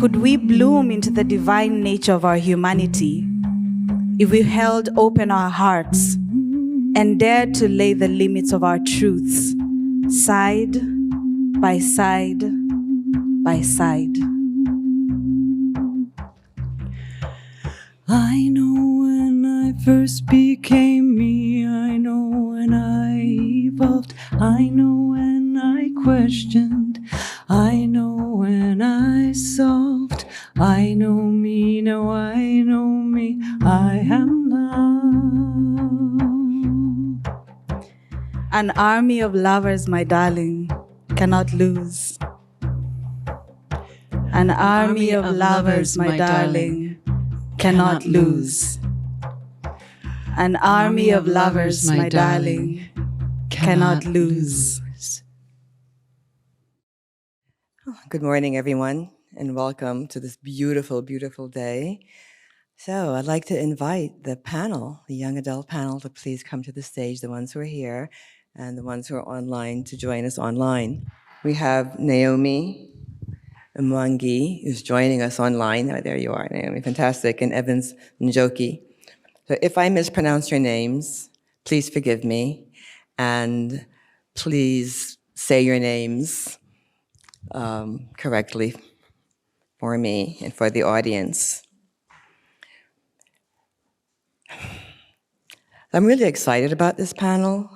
Could we bloom into the divine nature of our humanity if we held open our hearts and dared to lay the limits of our truths side by side by side? I know when I first became me, I know when I evolved, I know when I questioned, I know when I solved, I know me, now I know me, I am love. An army of lovers, my darling, cannot lose. An army of lovers, my darling, cannot lose. An army of lovers, my darling, cannot lose. Good morning, everyone, and welcome to this beautiful, beautiful day. So I'd like to invite the panel, the young adult panel, to please come to the stage, the ones who are here and the ones who are online to join us online. We have Naomi Mwangi, who's joining us online. Oh, there you are, Naomi, fantastic, and Evans Njoki. So if I mispronounce your names, please forgive me, and please say your names correctly for me and for the audience. I'm really excited about this panel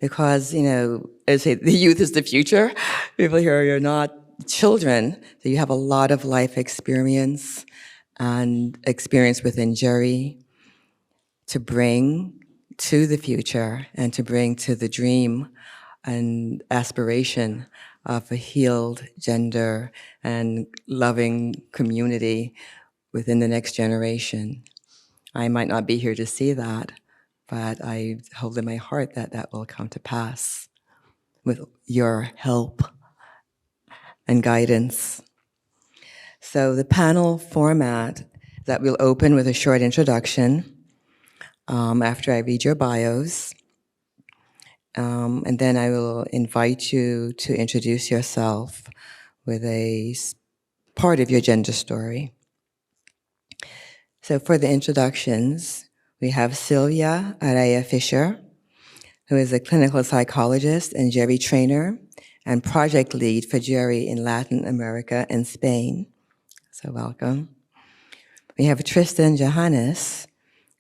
because, you know, as I say, the youth is the future. People here, you're not children, so you have a lot of life experience and experience within GERI to bring to the future and to bring to the dream and aspiration of a healed gender and loving community within the next generation. I might not be here to see that, but I hold in my heart that that will come to pass with your help and guidance. So the panel format that we'll open with a short introduction after I read your bios. And then I will invite you to introduce yourself with a part of your gender story. So for the introductions, we have Sylvia Araya Fisher, who is a clinical psychologist and GERI trainer and project lead for GERI in Latin America and Spain. So welcome. We have Tristan Johannes,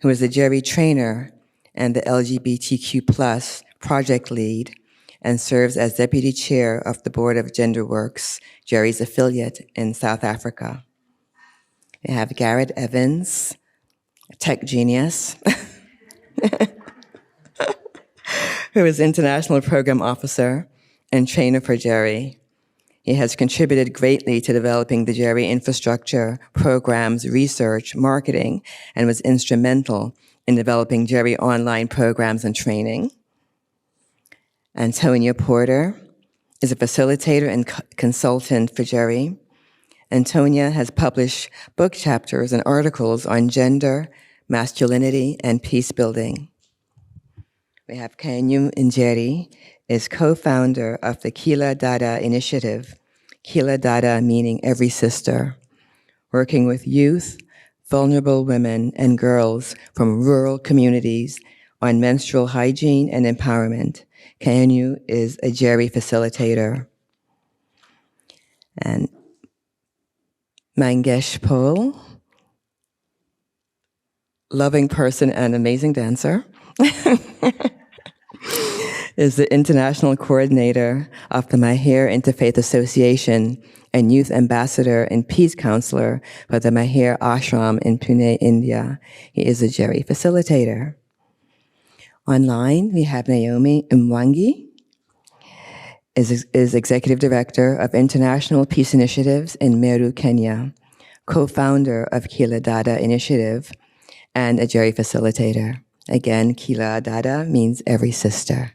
who is a GERI trainer and the LGBTQ+ project lead and serves as deputy chair of the board of GenderWorks, GERI's affiliate in South Africa. We have Garrett Evans, a tech genius, who is international program officer and trainer for GERI. He has contributed greatly to developing the GERI infrastructure, programs, research, marketing, and was instrumental in developing GERI online programs and training. Antonia Porter is a facilitator and consultant for GERI. Antonia has published book chapters and articles on gender, masculinity, and peace building. We have Kainyu Njeri, is co-founder of the Kila Dada initiative, Kila Dada meaning every sister, working with youth, vulnerable women, and girls from rural communities on menstrual hygiene and empowerment. Kainyu is a GERI facilitator. And Mangesh Paul, loving person and amazing dancer, is the international coordinator of the Mahir Interfaith Association and youth ambassador and peace counselor for the Mahir Ashram in Pune, India. He is a GERI facilitator. Online, we have Naomi Mwangi, is executive director of International Peace Initiatives in Meru, Kenya, co-founder of Kila Dada Initiative, and a GERI facilitator. Again, Kila Dada means every sister.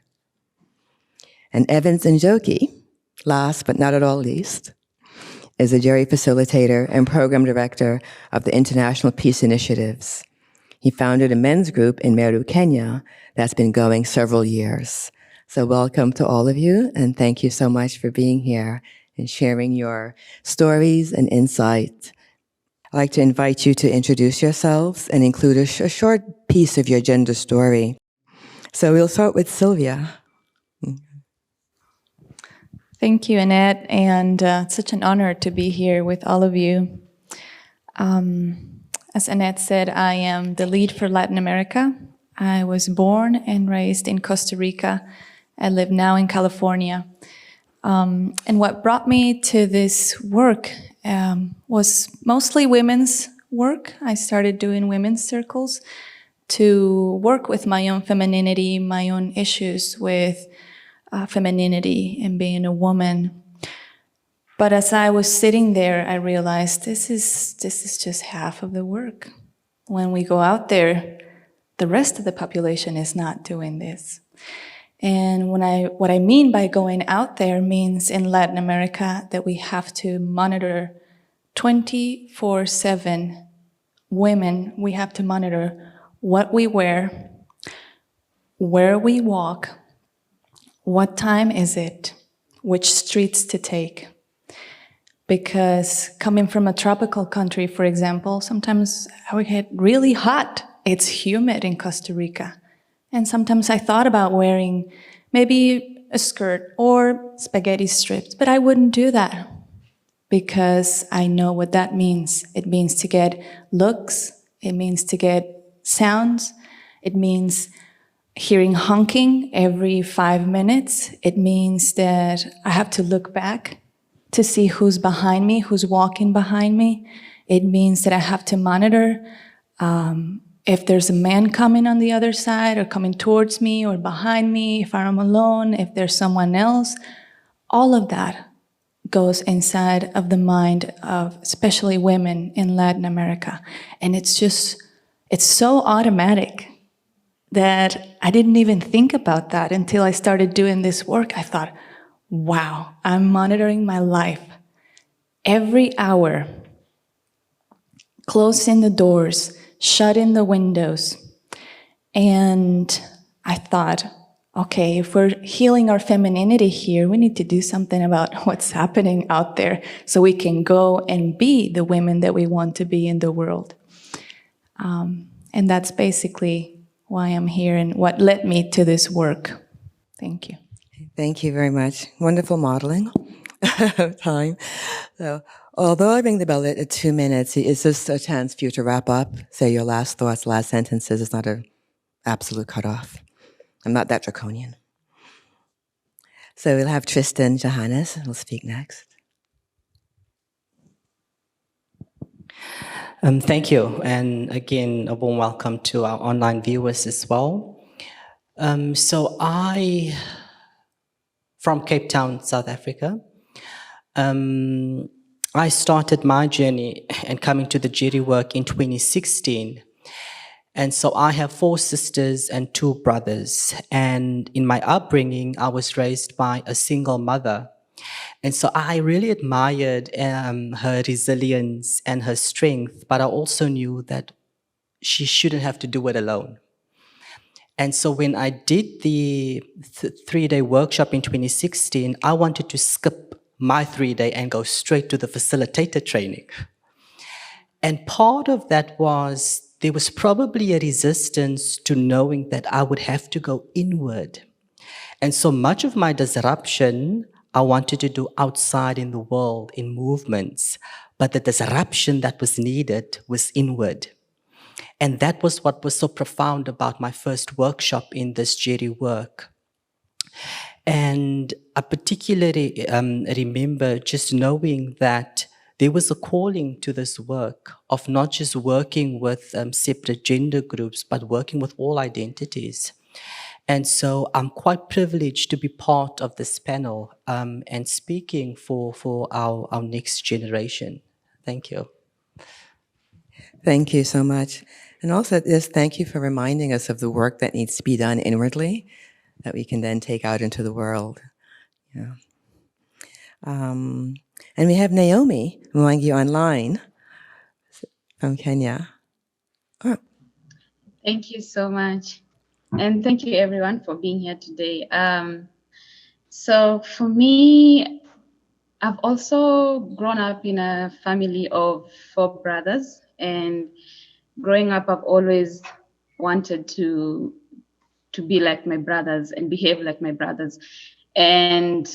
And Evans Njoki, last but not at all least, is a GERI facilitator and program director of the International Peace Initiatives. He founded a men's group in Meru, Kenya that's been going several years. So welcome to all of you, and thank you so much for being here and sharing your stories and insight. I'd like to invite you to introduce yourselves and include a short piece of your gender story. So we'll start with Sylvia. Thank you, Annette, and it's such an honor to be here with all of you. As Annette said, I am the lead for Latin America. I was born and raised in Costa Rica. I live now in California. And what brought me to this work was mostly women's work. I started doing women's circles to work with my own femininity, my own issues with femininity and being a woman. But as I was sitting there, I realized this is just half of the work. When we go out there, the rest of the population is not doing this. And what I mean by going out there means in Latin America that we have to monitor 24/7 women. We have to monitor what we wear, where we walk, what time is it, which streets to take. Because coming from a tropical country, for example, sometimes we get really hot. It's humid in Costa Rica. And sometimes I thought about wearing maybe a skirt or spaghetti strips, but I wouldn't do that because I know what that means. It means to get looks, it means to get sounds, it means hearing honking every 5 minutes. It means that I have to look back to see who's behind me, who's walking behind me. It means that I have to monitor if there's a man coming on the other side or coming towards me or behind me, if I'm alone, if there's someone else. All of that goes inside of the mind of especially women in Latin America. And it's so automatic that I didn't even think about that until I started doing this work. I thought, wow, I'm monitoring my life every hour, closing the doors, shutting the windows. And I thought, okay, if we're healing our femininity here, we need to do something about what's happening out there so we can go and be the women that we want to be in the world. And that's basically why I'm here and what led me to this work. Thank you. Thank you very much. Wonderful modeling of time. So, although I ring the bell at 2 minutes, is this a chance for you to wrap up? Say your last thoughts, last sentences. It's not an absolute cutoff. I'm not that draconian. So we'll have Tristan Johannes, who'll speak next. Thank you. And again, a warm welcome to our online viewers as well. So I, from Cape Town, South Africa, I started my journey and coming to the GERI work in 2016. And so I have 4 sisters and 2 brothers. And in my upbringing, I was raised by a single mother. And so I really admired her resilience and her strength, but I also knew that she shouldn't have to do it alone. And so when I did the 3-day workshop in 2016, I wanted to skip my 3-day and go straight to the facilitator training. And part of that was, there was probably a resistance to knowing that I would have to go inward. And so much of my disruption, I wanted to do outside in the world, in movements, but the disruption that was needed was inward. And that was what was so profound about my first workshop in this GERI work. And I particularly remember just knowing that there was a calling to this work of not just working with separate gender groups, but working with all identities. And so I'm quite privileged to be part of this panel and speaking for our next generation. Thank you. Thank you so much. And also, just thank you for reminding us of the work that needs to be done inwardly that we can then take out into the world. Yeah. And we have Naomi Mwangi online from Kenya. Oh. Thank you so much. And thank you everyone for being here today. So for me, I've also grown up in a family of 4 brothers, and growing up, I've always wanted to be like my brothers and behave like my brothers. And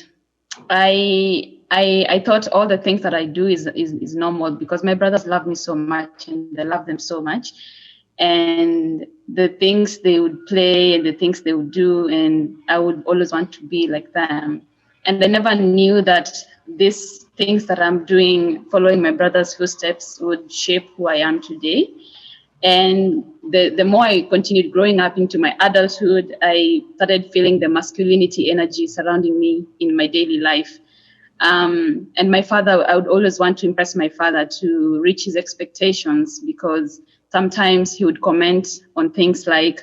I thought all the things that I do is normal because my brothers love me so much and I love them so much. And the things they would play and the things they would do, and I would always want to be like them. And I never knew that these things that I'm doing, following my brother's footsteps, would shape who I am today. And the more I continued growing up into my adulthood, I started feeling the masculinity energy surrounding me in my daily life. And my father, I would always want to impress my father to reach his expectations, because sometimes he would comment on things like,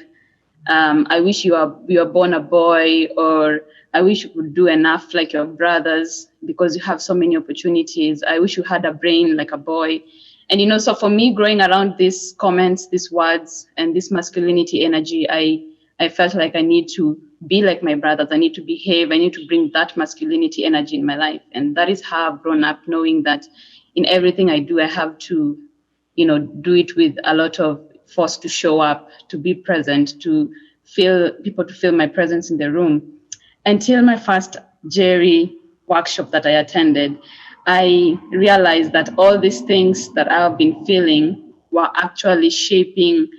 I wish you were born a boy, or I wish you could do enough like your brothers because you have so many opportunities. I wish you had a brain like a boy. And, so for me, growing around these comments, these words, and this masculinity energy, I felt like I need to be like my brothers. I need to behave. I need to bring that masculinity energy in my life. And that is how I've grown up, knowing that in everything I do, I have to, do it with a lot of force to show up, to be present, to people to feel my presence in the room. Until my first GERI workshop that I attended, I realized that all these things that I've been feeling were actually shaping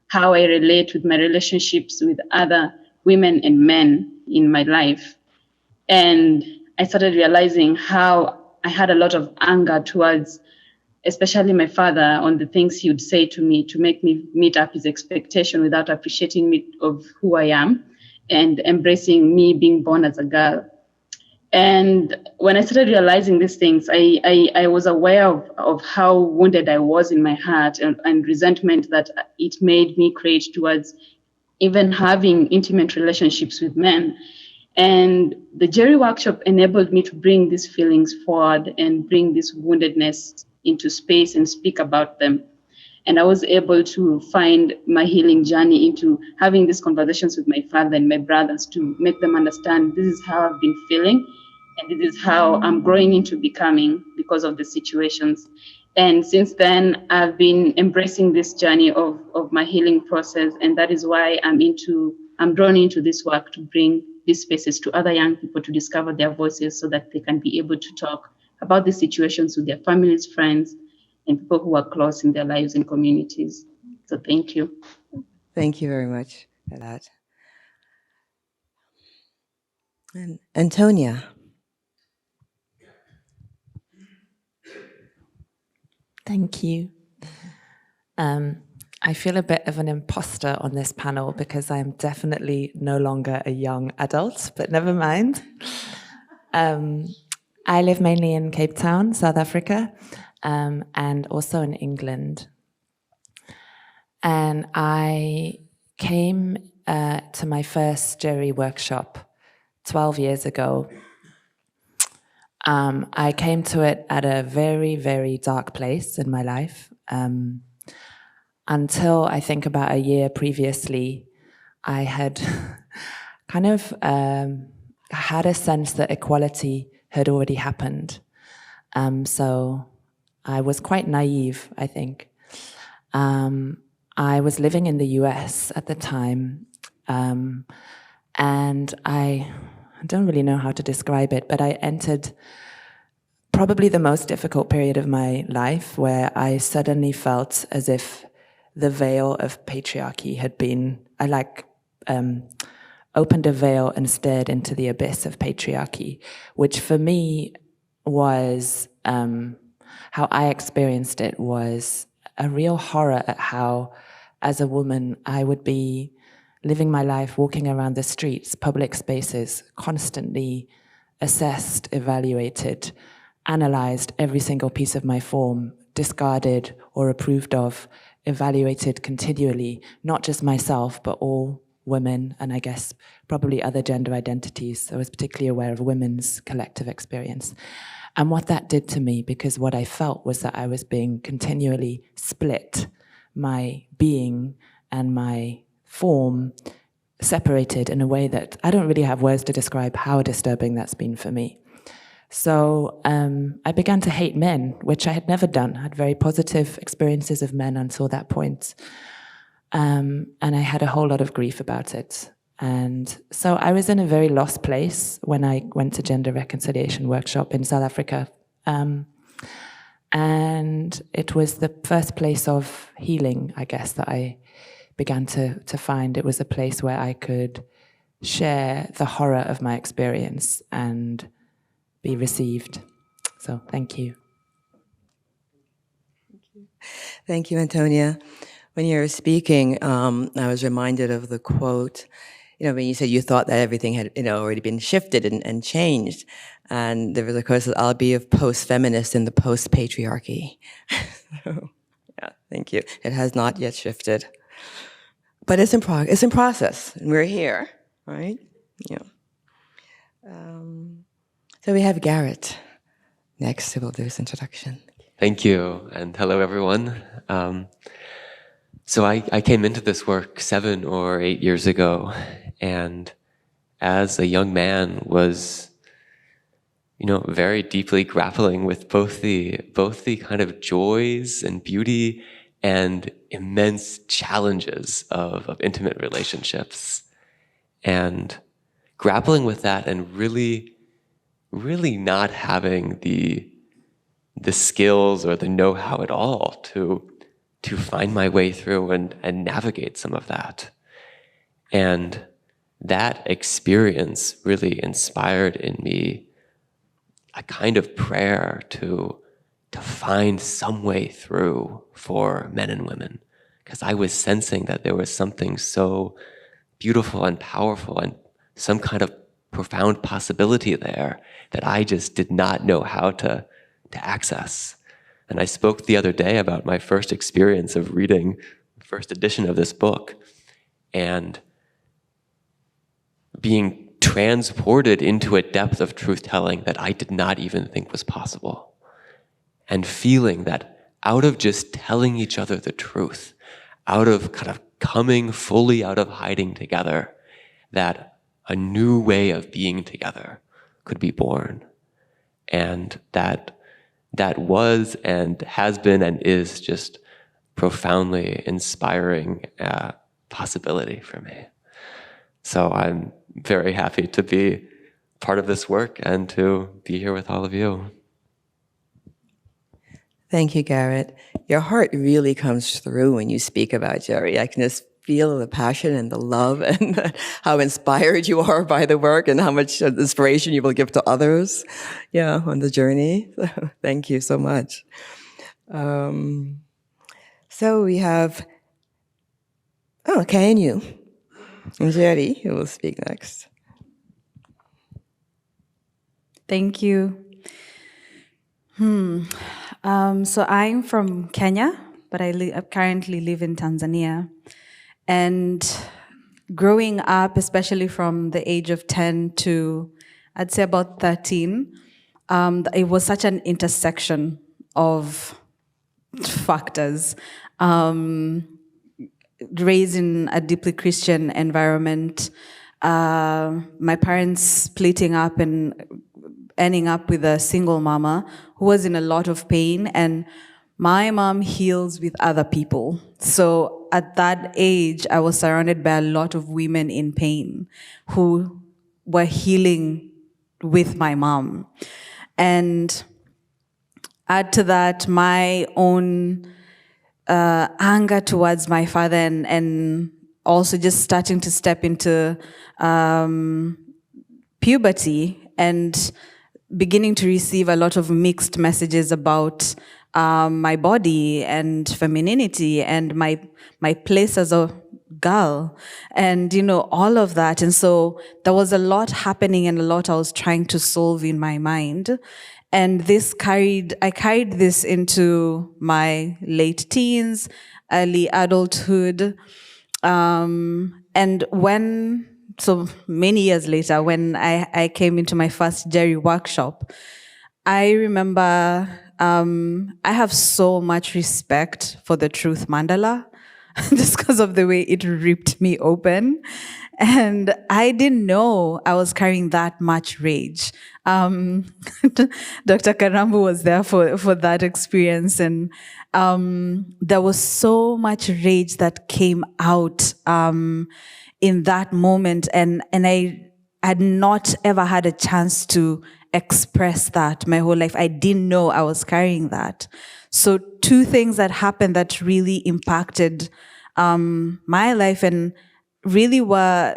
how I relate with my relationships with other women and men in my life. And I started realizing how I had a lot of anger towards, especially my father, on the things he would say to me to make me meet up his expectation without appreciating me of who I am and embracing me being born as a girl. And when I started realizing these things, I was aware of how wounded I was in my heart and resentment that it made me create towards even having intimate relationships with men. And the GERI workshop enabled me to bring these feelings forward and bring this woundedness into space and speak about them. And I was able to find my healing journey into having these conversations with my father and my brothers to make them understand this is how I've been feeling. And this is how I'm growing into becoming because of the situations. And since then, I've been embracing this journey of my healing process. And that is why I'm drawn into this work to bring these spaces to other young people to discover their voices so that they can be able to talk about these situations with their families, friends, and people who are close in their lives and communities. So thank you. Thank you very much for that. And Antonia. Thank you. I feel a bit of an imposter on this panel because I'm definitely no longer a young adult, but never mind. I live mainly in Cape Town, South Africa, and also in England. And I came to my first GERI workshop 12 years ago. I came to it at a very, very dark place in my life. Until I think about a year previously, I had kind of had a sense that equality had already happened. So I was quite naive, I think. I was living in the US at the time, and I don't really know how to describe it, but I entered probably the most difficult period of my life where I suddenly felt as if the veil of patriarchy had been, opened a veil and stared into the abyss of patriarchy, which for me was, how I experienced it was a real horror at how, as a woman, I would be living my life walking around the streets, public spaces, constantly assessed, evaluated, analyzed every single piece of my form, discarded or approved of, evaluated continually, not just myself, but all women, and I guess probably other gender identities. I was particularly aware of women's collective experience. And what that did to me, because what I felt was that I was being continually split, my being and my form separated in a way that I don't really have words to describe how disturbing that's been for me. So I began to hate men, which I had never done. I had very positive experiences of men until that point. And I had a whole lot of grief about it. And so I was in a very lost place when I went to gender reconciliation workshop in South Africa. And it was the first place of healing, I guess, that I began to find. It was a place where I could share the horror of my experience and be received. So thank you. Thank you, Antonia. When you were speaking, I was reminded of the quote, when you said you thought that everything had, already been shifted and changed. And there was a quote that I'll be a post-feminist in the post-patriarchy. So, yeah, thank you. It has not yet shifted. But it's in process, and we're here, right? Yeah. So we have Garrett next who will do his introduction. Thank you, and hello, everyone. So I came into this work 7 or 8 years ago, and as a young man was, very deeply grappling with both the kind of joys and beauty and immense challenges of intimate relationships, and grappling with that and really not having the skills or the know-how at all to find my way through and navigate some of that. And that experience really inspired in me a kind of prayer to find some way through for men and women, because I was sensing that there was something so beautiful and powerful and some kind of profound possibility there that I just did not know how to access. And I spoke the other day about my first experience of reading the first edition of this book and being transported into a depth of truth-telling that I did not even think was possible. And feeling that out of just telling each other the truth, out of kind of coming fully out of hiding together, that a new way of being together could be born. And that was and has been and is just profoundly inspiring possibility for me. So I'm very happy to be part of this work and to be here with all of you. Thank you, Garrett. Your heart really comes through when you speak about GERI. I can just feel the passion and the love and how inspired you are by the work and how much inspiration you will give to others, on the journey. So, thank you so much. So we have, Kainyu and Njeri, who will speak next. Thank you. So I'm from Kenya, but I currently live in Tanzania. And growing up, especially from the age of 10 to, I'd say about 13, it was such an intersection of factors. Raised in a deeply Christian environment, my parents splitting up and ending up with a single mama who was in a lot of pain, and my mom heals with other people. So at that age, I was surrounded by a lot of women in pain who were healing with my mom. And add to that my own anger towards my father and also just starting to step into puberty and beginning to receive a lot of mixed messages about my body and femininity and my place as a girl and, all of that. And so there was a lot happening and a lot I was trying to solve in my mind. And I carried this into my late teens, early adulthood. And so many years later, when I came into my first GERI workshop, I remember I have so much respect for the truth mandala just because of the way it ripped me open. And I didn't know I was carrying that much rage. Dr. Karambu was there for that experience. And there was so much rage that came out in that moment. And I had not ever had a chance to express that my whole life. I didn't know I was carrying that. So 2 things that happened that really impacted my life and really were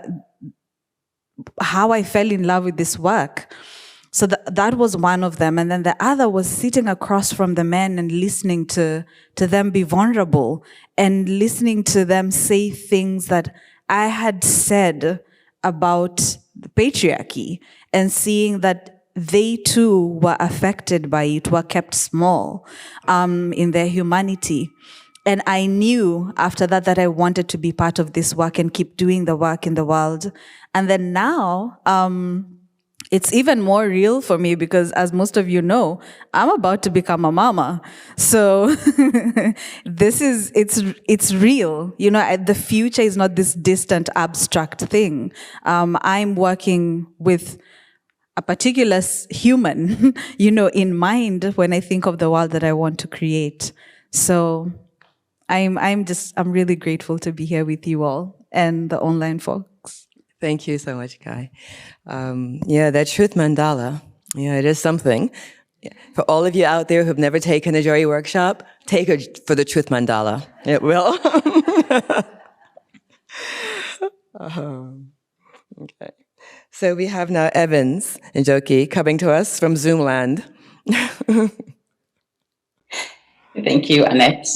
how I fell in love with this work. So that was one of them. And then the other was sitting across from the men and listening to them be vulnerable and listening to them say things that I had said about the patriarchy and seeing that they too were affected by it, were kept small in their humanity. And I knew after that I wanted to be part of this work and keep doing the work in the world. And then now, it's even more real for me because, as most of you know, I'm about to become a mama. So it's real. You know, the future is not this distant, abstract thing. I'm working with a particular human, you know, in mind when I think of the world that I want to create. So I'm really grateful to be here with you all and the online folks. Thank you so much, Kai. Yeah, that truth mandala, it is something. For all of you out there who've never taken a GERI workshop, take it for the truth mandala. It will. Okay. So we have now Evans and Joki coming to us from Zoomland. Thank you, Annette.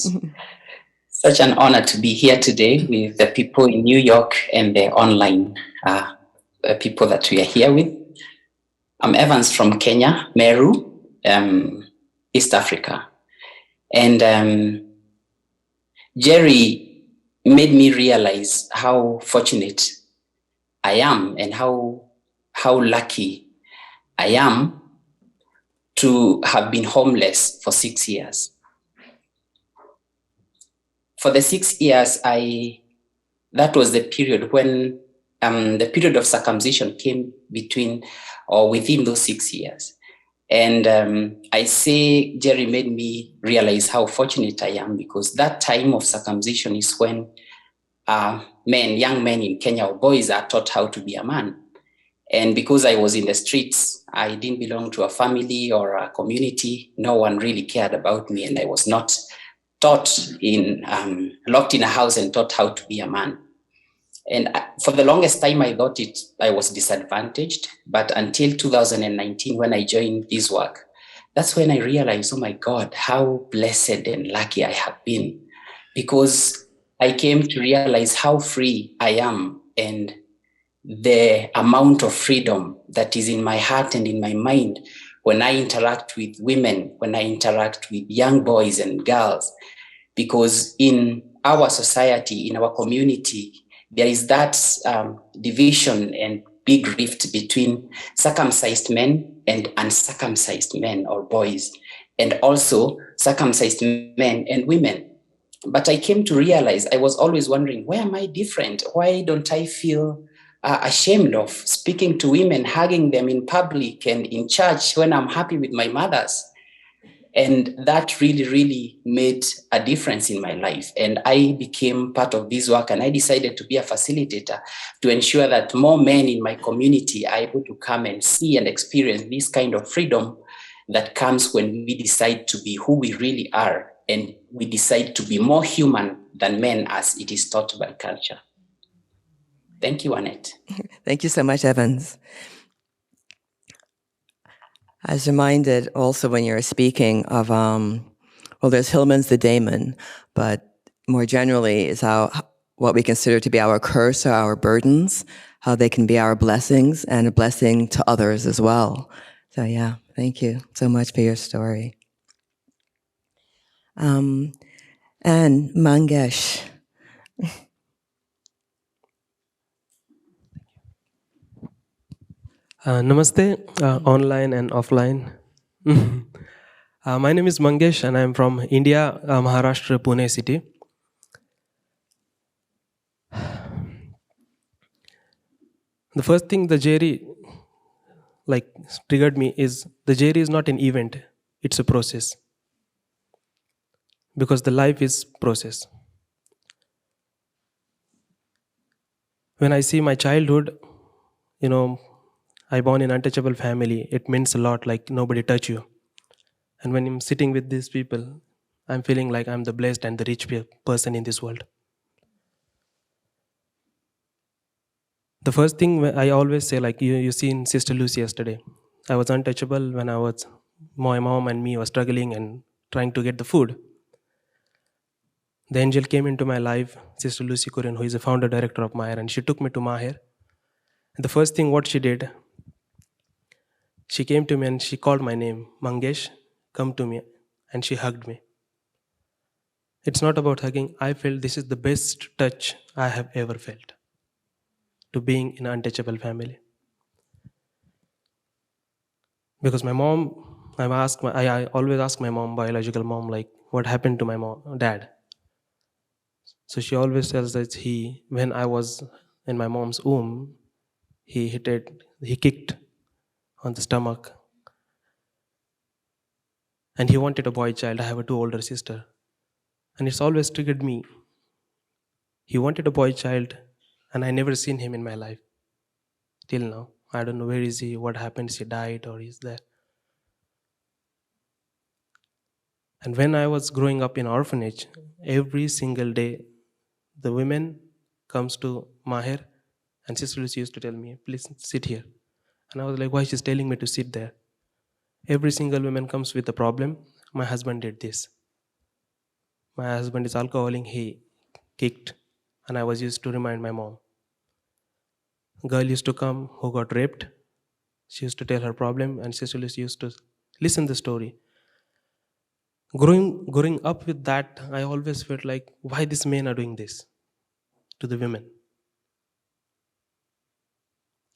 Such an honor to be here today with the people in New York and the online people that we are here with. I'm Evans from Kenya, Meru, East Africa. And GERI made me realize how fortunate I am and how lucky I am to have been homeless for 6 years. For the 6 years, that was the period when the period of circumcision came between or within those 6 years. And I say GERI made me realize how fortunate I am because that time of circumcision is when young men in Kenya or boys are taught how to be a man. And because I was in the streets, I didn't belong to a family or a community. No one really cared about me, and I was not taught locked in a house and taught how to be a man. And for the longest time, I thought I was disadvantaged. But until 2019, when I joined this work, that's when I realized, oh my God, how blessed and lucky I have been. Because I came to realize how free I am and the amount of freedom that is in my heart and in my mind when I interact with women, when I interact with young boys and girls. Because in our society, in our community, there is that division and big rift between circumcised men and uncircumcised men or boys, and also circumcised men and women. But I came to realize, I was always wondering, why am I different? Why don't I feel ashamed of speaking to women, hugging them in public and in church when I'm happy with my mothers? And that really, really made a difference in my life. And I became part of this work, and I decided to be a facilitator to ensure that more men in my community are able to come and see and experience this kind of freedom that comes when we decide to be who we really are, and we decide to be more human than men as it is taught by culture. Thank you, Annette. Thank you so much, Evans. I was reminded also when you were speaking of, there's Hillman's the daemon, but more generally is what we consider to be our curse or our burdens, how they can be our blessings and a blessing to others as well. So yeah, thank you so much for your story. And Mangesh. Namaste, online and offline. My name is Mangesh and I'm from India, Maharashtra, Pune city. The first thing the GERI triggered me is the GERI is not an event, it's a process. Because the life is process. When I see my childhood, I born in an untouchable family, it means a lot, like nobody touch you. And when I'm sitting with these people, I'm feeling like I'm the blessed and the rich person in this world. The first thing I always say, like you seen Sister Lucy yesterday, I was untouchable when my mom and me were struggling and trying to get the food. The angel came into my life, Sister Lucy Curran, who is the founder director of Mahir, and she took me to Mahir. And the first thing what she did, she came to me and she called my name, Mangesh, come to me, and she hugged me. It's not about hugging. I felt this is the best touch I have ever felt to being in an untouchable family. Because my mom, I always ask my mom, biological mom, like what happened to my dad. So she always tells that when I was in my mom's womb, he kicked on the stomach. And he wanted a boy child. I have a 2 older sister. And it's always triggered me. He wanted a boy child, and I never seen him in my life. Till now. I don't know where is he, what happened, he died or he's there. And when I was growing up in orphanage, every single day, the women comes to Mahir, and Sister Lucy used to tell me, please sit here. And I was like, why she's telling me to sit there? Every single woman comes with a problem. My husband did this. My husband is alcoholic, he kicked. And I was used to remind my mom. A girl used to come who got raped. She used to tell her problem, and Sister Lucy used to listen the story. Growing up with that, I always felt like, why these men are doing this to the women?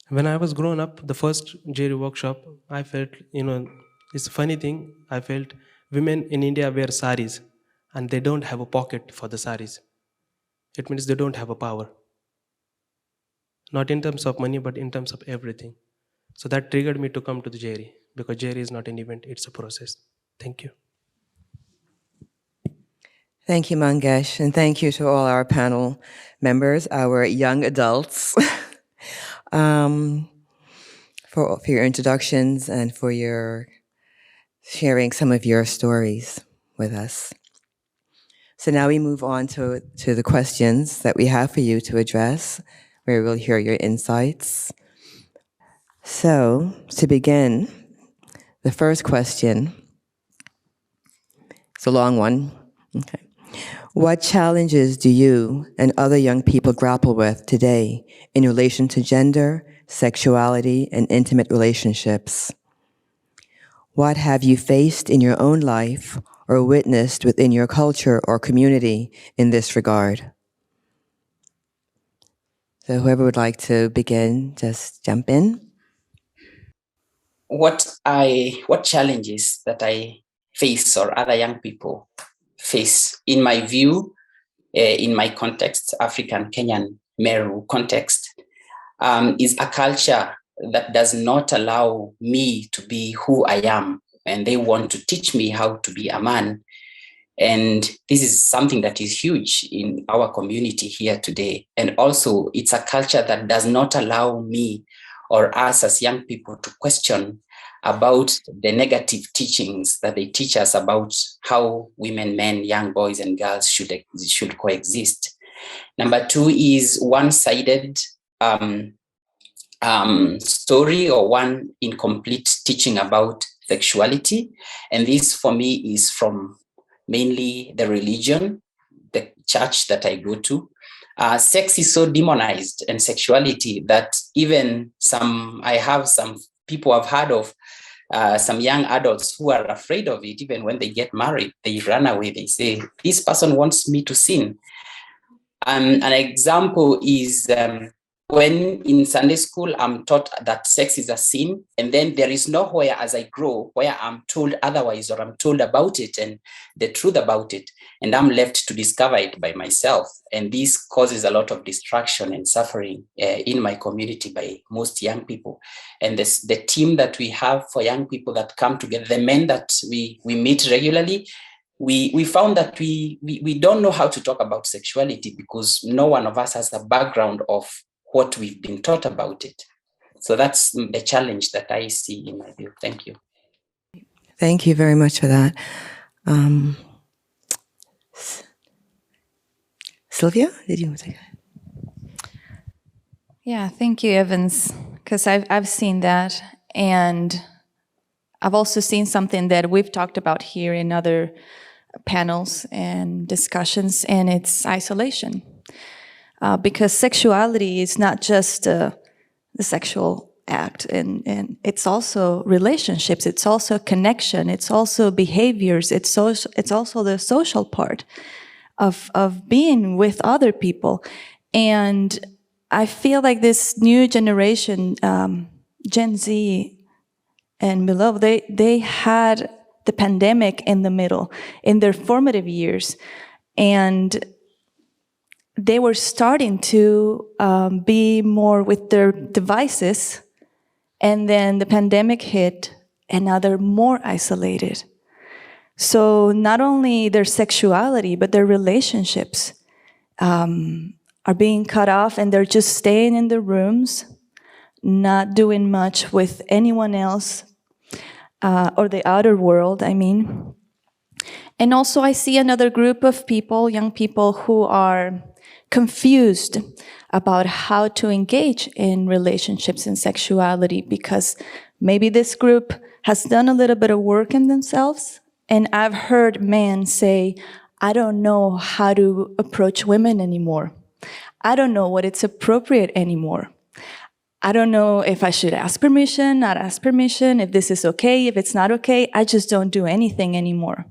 When I was growing up, the first GERI workshop, I felt, it's a funny thing, I felt women in India wear saris and they don't have a pocket for the saris. It means they don't have a power. Not in terms of money, but in terms of everything. So that triggered me to come to the GERI, because GERI is not an event, it's a process. Thank you. Thank you, Mangesh, and thank you to all our panel members, our young adults, for your introductions and for your sharing some of your stories with us. So now we move on to the questions that we have for you to address, where we'll hear your insights. So to begin, the first question, it's a long one. Okay. What challenges do you and other young people grapple with today in relation to gender, sexuality, and intimate relationships? What have you faced in your own life or witnessed within your culture or community in this regard? So whoever would like to begin, just jump in. What challenges that I face or other young people face, in my view, in my context, African Kenyan Meru context, is a culture that does not allow me to be who I am, and they want to teach me how to be a man. And this is something that is huge in our community here today. And also, it's a culture that does not allow me or us as young people to question about the negative teachings that they teach us about how women, men, young boys and girls should coexist. Number 2 is one-sided story or one incomplete teaching about sexuality. And this for me is from mainly the religion, the church that I go to. Sex is so demonized, and sexuality, that even I have some people I've heard of, some young adults who are afraid of it. Even when they get married, they run away. They say, this person wants me to sin. An example is when in Sunday school, I'm taught that sex is a sin, and then there is nowhere as I grow where I'm told otherwise, or I'm told about it and the truth about it, and I'm left to discover it by myself. And this causes a lot of distraction and suffering in my community by most young people. And the team that we have for young people that come together, the men that we meet regularly, we found that we don't know how to talk about sexuality because no one of us has a background of what we've been taught about it. So that's the challenge that I see in my view. Thank you. Thank you very much for that. Sylvia, did you want to take it? Yeah, thank you, Evans, because I've seen that, and I've also seen something that we've talked about here in other panels and discussions, and it's isolation. Because sexuality is not just the sexual act, and it's also relationships, it's also connection, it's also behaviors, it's also the social part of being with other people. And I feel like this new generation, Gen Z and below, they had the pandemic in the middle, in their formative years, and they were starting to be more with their devices, and then the pandemic hit, and now they're more isolated. So not only their sexuality, but their relationships are being cut off, and they're just staying in their rooms, not doing much with anyone else, or the outer world, I mean. And also I see another group of people, young people, who are confused about how to engage in relationships and sexuality, because maybe this group has done a little bit of work in themselves. And I've heard men say, I don't know how to approach women anymore. I don't know what it's appropriate anymore. I don't know if I should ask permission, not ask permission, if this is okay, if it's not okay. I just don't do anything anymore.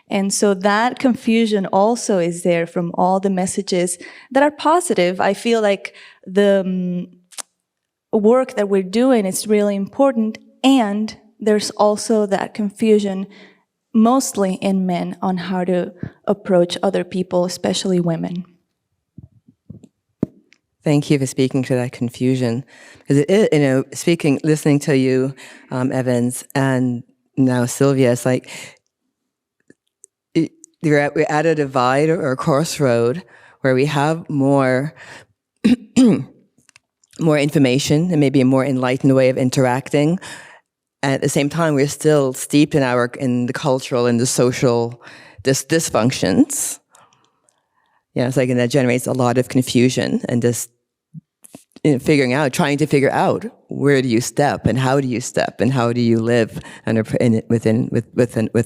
And so that confusion also is there from all the messages that are positive. I feel like the work that we're doing is really important, and there's also that confusion, mostly in men, on how to approach other people, especially women. Thank you for speaking to that confusion. Because it is, listening to you, Evans, and now Sylvia, it's like we're at a divide or a crossroad where we have more more information and maybe a more enlightened way of interacting. And at the same time, we're still steeped in the cultural and the social dysfunctions. Yeah, it's like, and that generates a lot of confusion and just trying to figure out where do you step and how do you step and how do you live with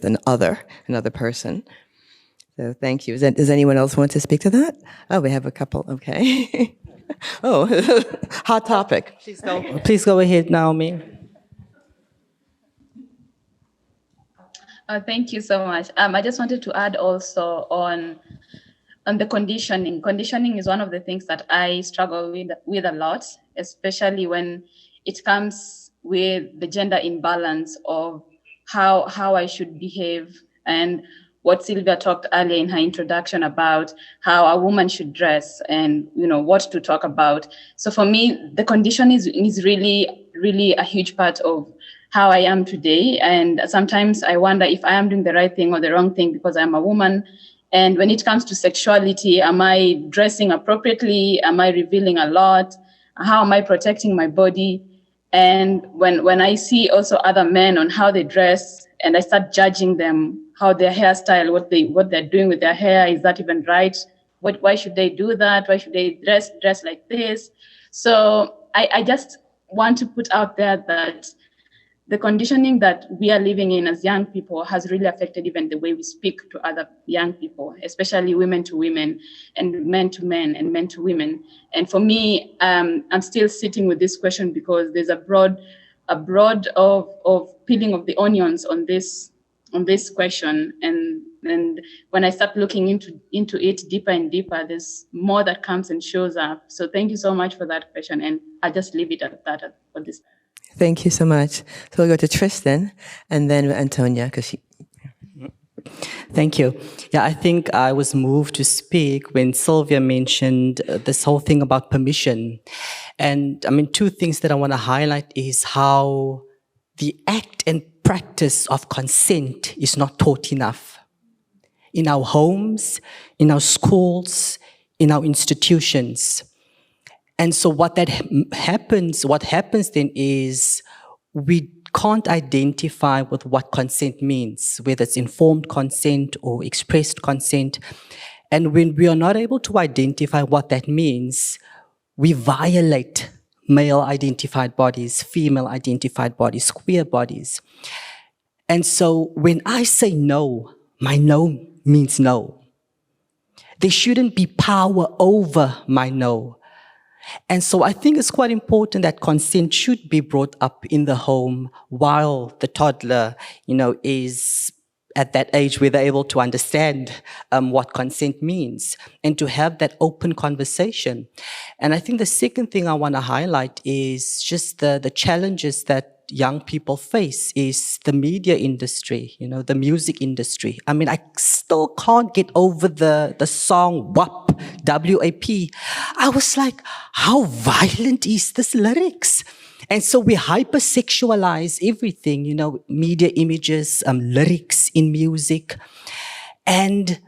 another person. So thank you. Does anyone else want to speak to that? Oh, we have a couple. Okay. Oh, hot topic. Please go ahead, Naomi. Thank you so much. I just wanted to add also on the conditioning. Conditioning is one of the things that I struggle with a lot, especially when it comes with the gender imbalance of how I should behave, and what Sylvia talked earlier in her introduction about how a woman should dress and what to talk about. So for me, the condition is really, really a huge part of how I am today. And sometimes I wonder if I am doing the right thing or the wrong thing because I'm a woman. And when it comes to sexuality, am I dressing appropriately? Am I revealing a lot? How am I protecting my body? And when I see also other men on how they dress, and I start judging them, how their hairstyle, what they're doing with their hair, is that even right? Why should they do that? Why should they dress like this? So I just want to put out there that the conditioning that we are living in as young people has really affected even the way we speak to other young people, especially women to women and men to men and men to women. And for me, I'm still sitting with this question because there's a broad of peeling of the onions on this this question, and when I start looking into it deeper and deeper, there's more that comes and shows up. So thank you so much for that question, and I'll just leave it at that for this. Thank you so much. So we'll go to Tristan and then Antonia, because she... Thank you. Yeah, I think I was moved to speak when Sylvia mentioned this whole thing about permission. And I mean, two things that I want to highlight is how the act and practice of consent is not taught enough in our homes, in our schools, in our institutions. And so what happens then is we can't identify with what consent means, whether it's informed consent or expressed consent. And when we are not able to identify what that means, we violate male-identified bodies, female-identified bodies, queer bodies. And so when I say no, my no means no. There shouldn't be power over my no. And so I think it's quite important that consent should be brought up in the home while the toddler, is at that age where they're able to understand what consent means and to have that open conversation. And I think the second thing I want to highlight is just the challenges that young people face is the media industry, the music industry. I mean, I still can't get over the song WAP, W-A-P. I was like, how violent is this lyrics? And so we hypersexualize everything, media images, lyrics in music. And,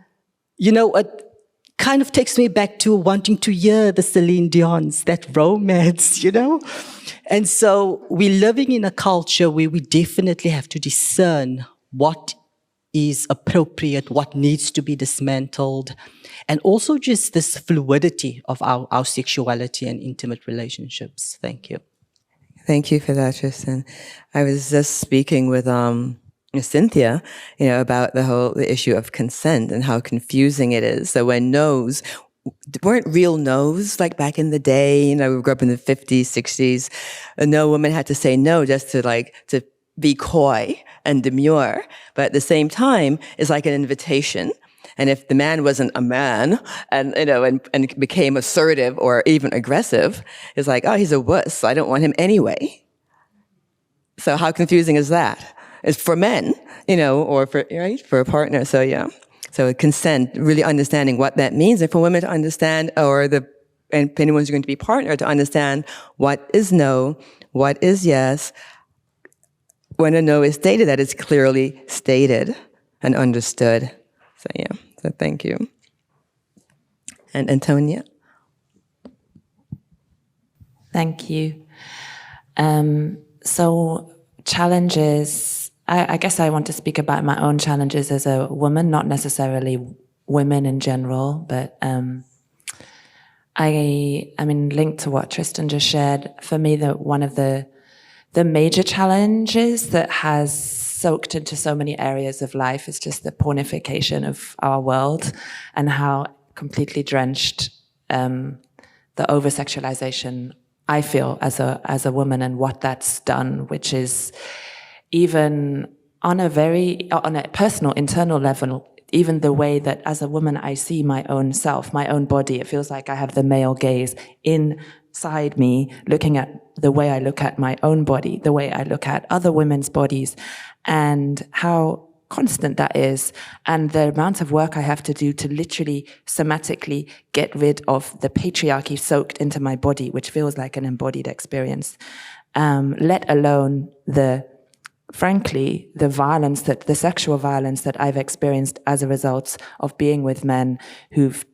it kind of takes me back to wanting to hear the Celine Dion's, that romance, And so we're living in a culture where we definitely have to discern what is appropriate, what needs to be dismantled, and also just this fluidity of our sexuality and intimate relationships. Thank you. Thank you for that, Shirsten. I was just speaking with Cynthia, about the issue of consent and how confusing it is. So when no's weren't real no's, like back in the day, we grew up in the 50s, 60s, no woman had to say no just to be coy and demure. But at the same time, it's like an invitation. And if the man wasn't a man and became assertive or even aggressive, it's like, oh, he's a wuss. I don't want him anyway. So how confusing is that? It's for men, or for a partner. So yeah. So consent, really understanding what that means, and for women to understand, and if anyone's going to be partner, to understand what is no, what is yes. When a no is stated, that is clearly stated and understood. So yeah, so thank you. And Antonia? Thank you. So challenges, I guess I want to speak about my own challenges as a woman, not necessarily women in general, but linked to what Tristan just shared, for me, one of the major challenges that has soaked into so many areas of life is just the pornification of our world and how completely drenched the over-sexualization I feel as a woman and what that's done, which is even on a personal, internal level, even the way that as a woman I see my own self, my own body, it feels like I have the male gaze inside me, looking at the way I look at my own body, the way I look at other women's bodies, and how constant that is, and the amount of work I have to do to literally somatically get rid of the patriarchy soaked into my body, which feels like an embodied experience, let alone frankly, the sexual violence that I've experienced as a result of being with men who've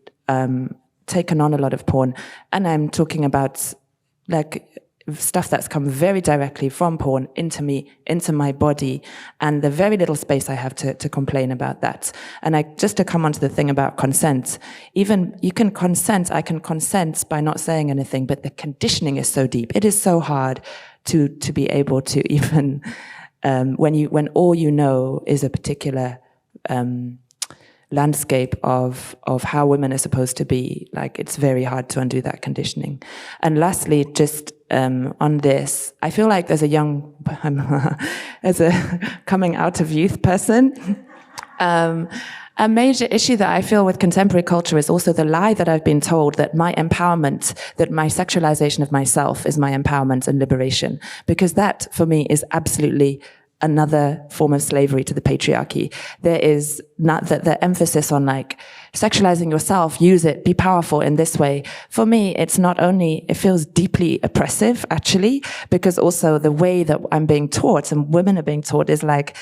taken on a lot of porn. And I'm talking about stuff that's come very directly from porn into me, into my body, and the very little space I have to complain about that. And just to come onto the thing about consent, even I can consent by not saying anything, but the conditioning is so deep. It is so hard to be able to even, when all you know is a particular landscape of how women are supposed to be. Like, it's very hard to undo that conditioning. And lastly, just on this, I feel like as a coming out of youth person, a major issue that I feel with contemporary culture is also the lie that I've been told that my empowerment, that my sexualization of myself is my empowerment and liberation. Because that, for me, is absolutely another form of slavery to the patriarchy. There is not that the emphasis on like sexualizing yourself, use it, be powerful in this way. For me, it's not only, it feels deeply oppressive actually, because also the way that I'm being taught and women are being taught is like,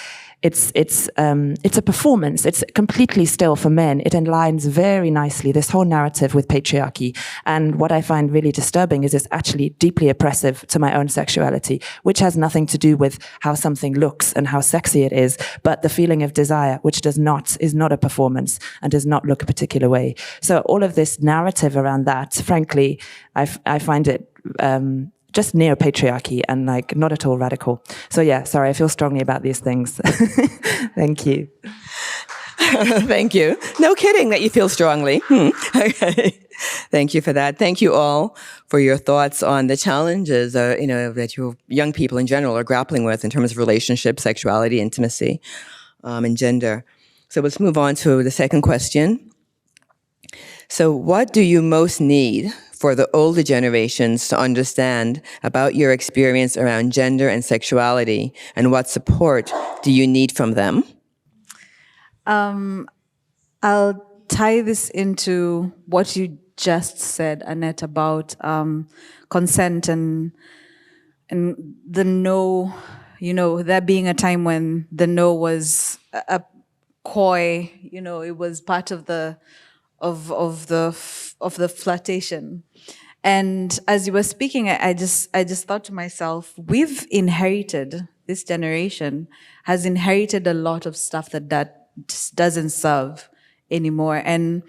it's a performance. It's completely still for men. It aligns very nicely, this whole narrative with patriarchy. And what I find really disturbing is it's actually deeply oppressive to my own sexuality, which has nothing to do with how something looks and how sexy it is, but the feeling of desire, which is not a performance and does not look a particular way. So all of this narrative around that, frankly, I find it just neo-patriarchy and like not at all radical. So yeah, sorry, I feel strongly about these things. Thank you. Thank you. No kidding that you feel strongly. Okay. Thank you for that. Thank you all for your thoughts on the challenges, that you young people in general are grappling with in terms of relationships, sexuality, intimacy, and gender. So let's move on to the second question. So what do you most need for the older generations to understand about your experience around gender and sexuality, and what support do you need from them? I'll tie this into what you just said, Annette, about consent and the no, there being a time when the no was a coy, it was part of the flirtation. And as you were speaking, I just thought to myself, this generation has inherited a lot of stuff that just doesn't serve anymore. And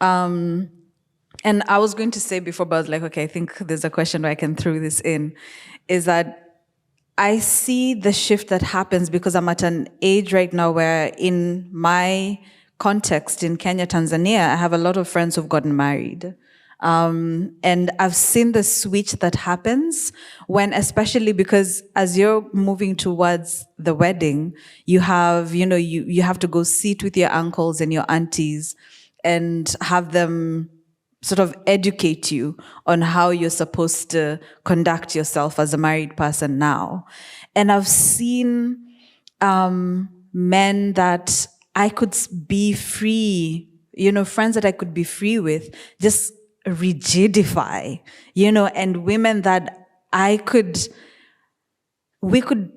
I was going to say before, but I was like, okay, I think there's a question where I can throw this in, is that I see the shift that happens because I'm at an age right now where in my context in Kenya, Tanzania, I have a lot of friends who've gotten married. And I've seen the switch that happens when, especially because as you're moving towards the wedding, you have, you have to go sit with your uncles and your aunties and have them sort of educate you on how you're supposed to conduct yourself as a married person now. And I've seen men that I could be free, friends that I could be free with, just rigidify, and women that we could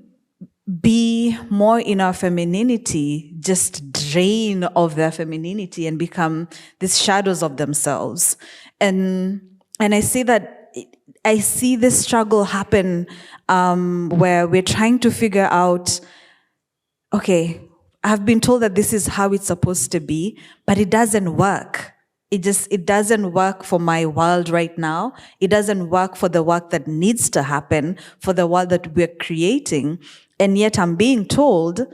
be more in our femininity, just drain of their femininity and become these shadows of themselves. And I see this struggle happen where we're trying to figure out, okay, I've been told that this is how it's supposed to be, but it doesn't work. It doesn't work for my world right now. It doesn't work for the work that needs to happen, for the world that we're creating. And yet I'm being told,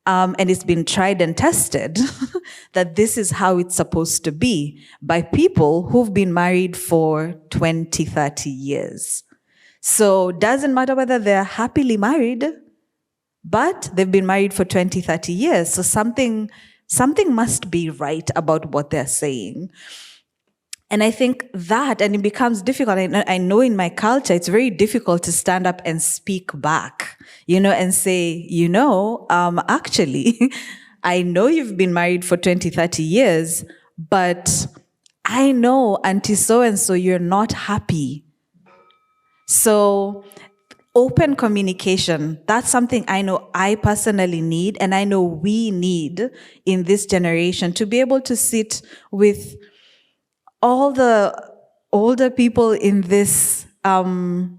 and it's been tried and tested, that this is how it's supposed to be by people who've been married for 20, 30 years. So it doesn't matter whether they're happily married, but they've been married for 20, 30 years. So something must be right about what they're saying. And I think and it becomes difficult. I know in my culture, it's very difficult to stand up and speak back, and say, actually, I know you've been married for 20, 30 years, but I know, auntie so-and-so, you're not happy. So open communication, that's something I know I personally need, and I know we need in this generation to be able to sit with all the older people in this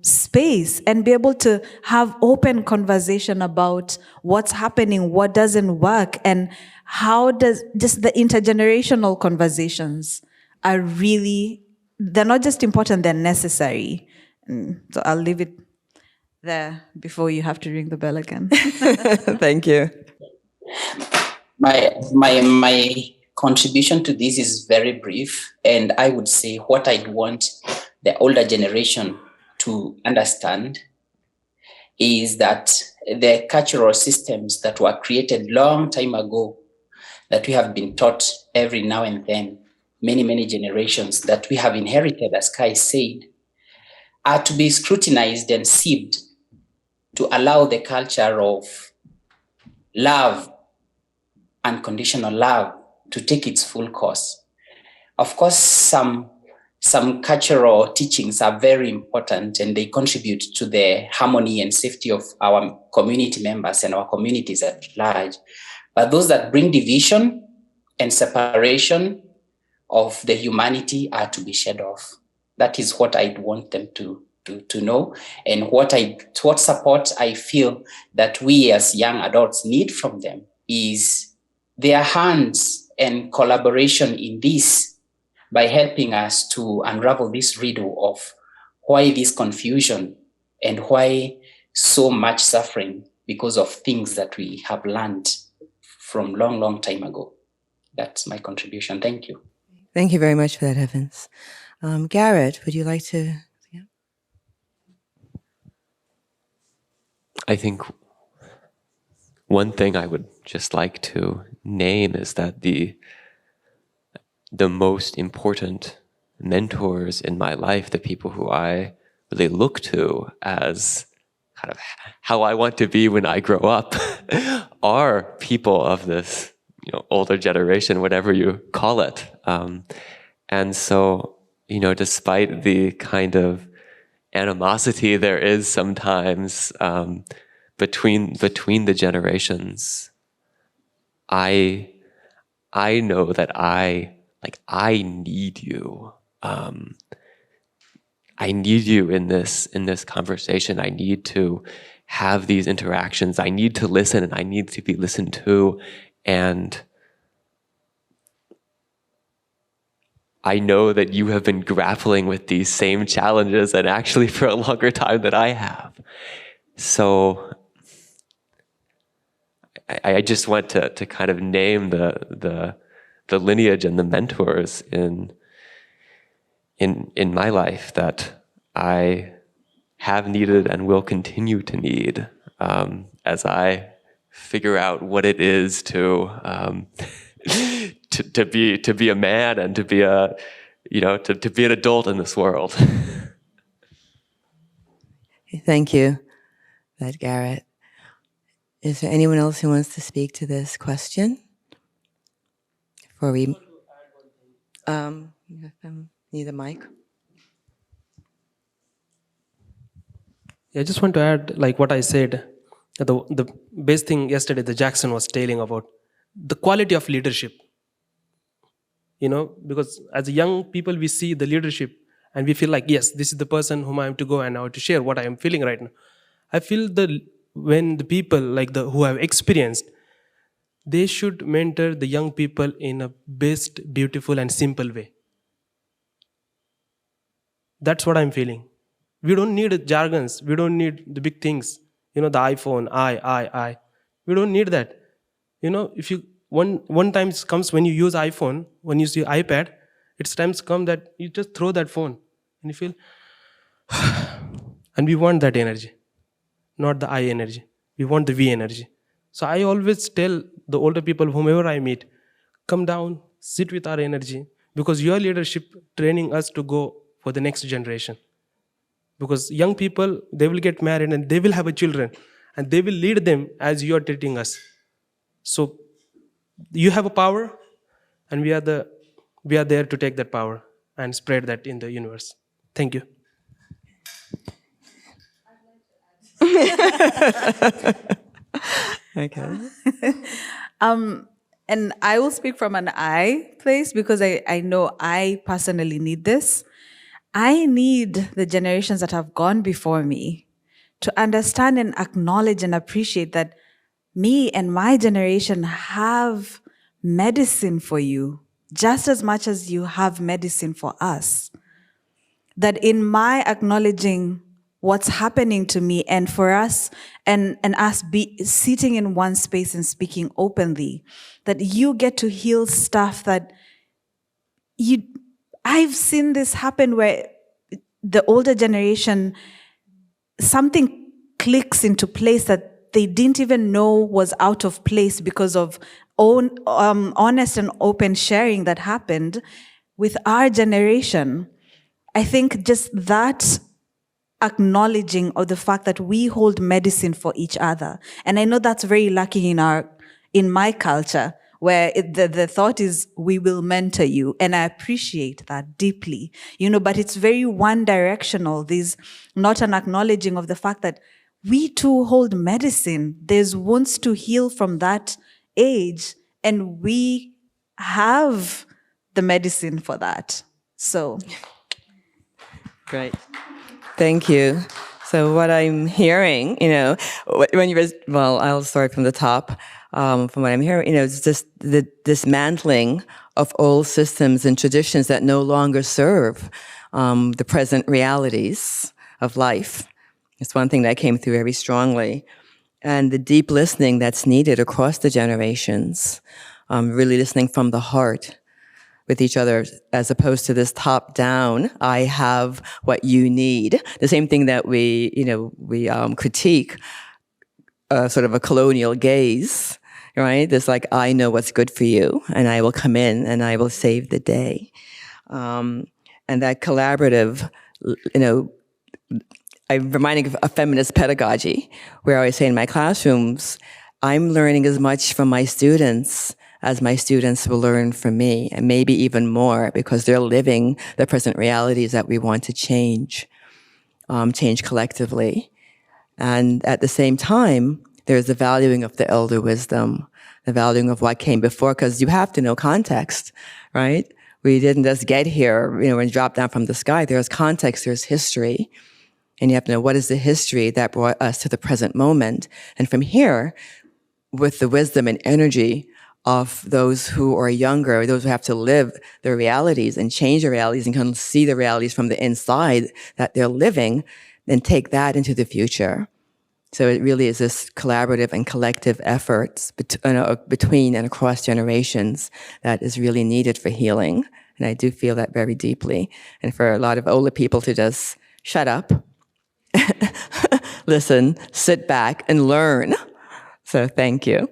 space and be able to have open conversation about what's happening, what doesn't work, and how does just the intergenerational conversations are really, they're not just important, they're necessary. So I'll leave it there before you have to ring the bell again. Thank you. My contribution to this is very brief, and I would say what I'd want the older generation to understand is that the cultural systems that were created long time ago, that we have been taught every now and then, many generations, that we have inherited, as Kai said, are to be scrutinized and sieved to allow the culture of love, unconditional love, to take its full course. Of course, some cultural teachings are very important, and they contribute to the harmony and safety of our community members and our communities at large. But those that bring division and separation of the humanity are to be shed off. That is what I'd want them to know, and what support I feel that we as young adults need from them is their hands and collaboration in this, by helping us to unravel this riddle of why this confusion and why so much suffering because of things that we have learned from long time ago. That's my contribution. Thank you. Thank you very much for that, Evans. Garrett, would you like to? Yeah. I think one thing I would just like to name is that the most important mentors in my life, the people who I really look to as kind of how I want to be when I grow up, are people of this, older generation, whatever you call it. And so, despite the kind of animosity there is sometimes between the generations, I know that I need you. I need you in this conversation. I need to have these interactions. I need to listen, and I need to be listened to. And I know that you have been grappling with these same challenges, and actually for a longer time than I have. So I just want to kind of name the lineage and the mentors in my life that I have needed and will continue to need as I figure out what it is to be a man and to be to be an adult in this world. Thank you, Garrett. Is there anyone else who wants to speak to this question? Before we need a mic. I just want to add, like what I said, the best thing yesterday, the Jackson was telling about the quality of leadership. Because as young people, we see the leadership and we feel like, yes, this is the person whom I am to go and I have to share what I am feeling right now. I feel when the people who have experienced, they should mentor the young people in a best, beautiful and simple way. That's what I'm feeling. We don't need jargons. We don't need the big things. The iPhone, I. We don't need that. If you one time comes when you use iPhone, when you see iPad, it's times come that you just throw that phone and you feel, and we want that energy, not the I energy. We want the V energy. So I always tell the older people, whomever I meet, come down, sit with our energy, because your leadership training us to go for the next generation. Because young people, they will get married and they will have children and they will lead them as you are treating us. So you have a power, and we are there to take that power and spread that in the universe. Thank you. Okay. And I will speak from an I place, because I know I personally need this. I need the generations that have gone before me to understand and acknowledge and appreciate that me and my generation have medicine for you, just as much as you have medicine for us. That in my acknowledging what's happening to me, and for us and us be sitting in one space and speaking openly, that you get to heal stuff that I've seen this happen where the older generation, something clicks into place that they didn't even know was out of place because of honest and open sharing that happened with our generation. I think just that acknowledging of the fact that we hold medicine for each other. And I know that's very lacking in my culture, where the thought is, we will mentor you. And I appreciate that deeply, but it's very one directional. There's not an acknowledging of the fact that we too hold medicine. There's wounds to heal from that age, and we have the medicine for that. So. Great. Thank you. So what I'm hearing, when you I'll start from the top. From what I'm hearing, it's just the dismantling of old systems and traditions that no longer serve the present realities of life. It's one thing that came through very strongly. And the deep listening that's needed across the generations, really listening from the heart with each other, as opposed to this top-down, I have what you need. The same thing that we critique, sort of a colonial gaze, right? This I know what's good for you, and I will come in and I will save the day. And that collaborative, I'm reminding of feminist pedagogy, where I always say in my classrooms, I'm learning as much from my students as my students will learn from me, and maybe even more, because they're living the present realities that we want to change collectively. And at the same time, there's the valuing of the elder wisdom, the valuing of what came before, because you have to know context, right? We didn't just get here, and drop down from the sky. There's context, there's history. And you have to know, what is the history that brought us to the present moment? And from here, with the wisdom and energy of those who are younger, those who have to live their realities and change their realities and kind of see the realities from the inside that they're living, then take that into the future. So it really is this collaborative and collective efforts between and across generations that is really needed for healing. And I do feel that very deeply. And for a lot of older people to just shut up, listen, sit back, and learn. So thank you.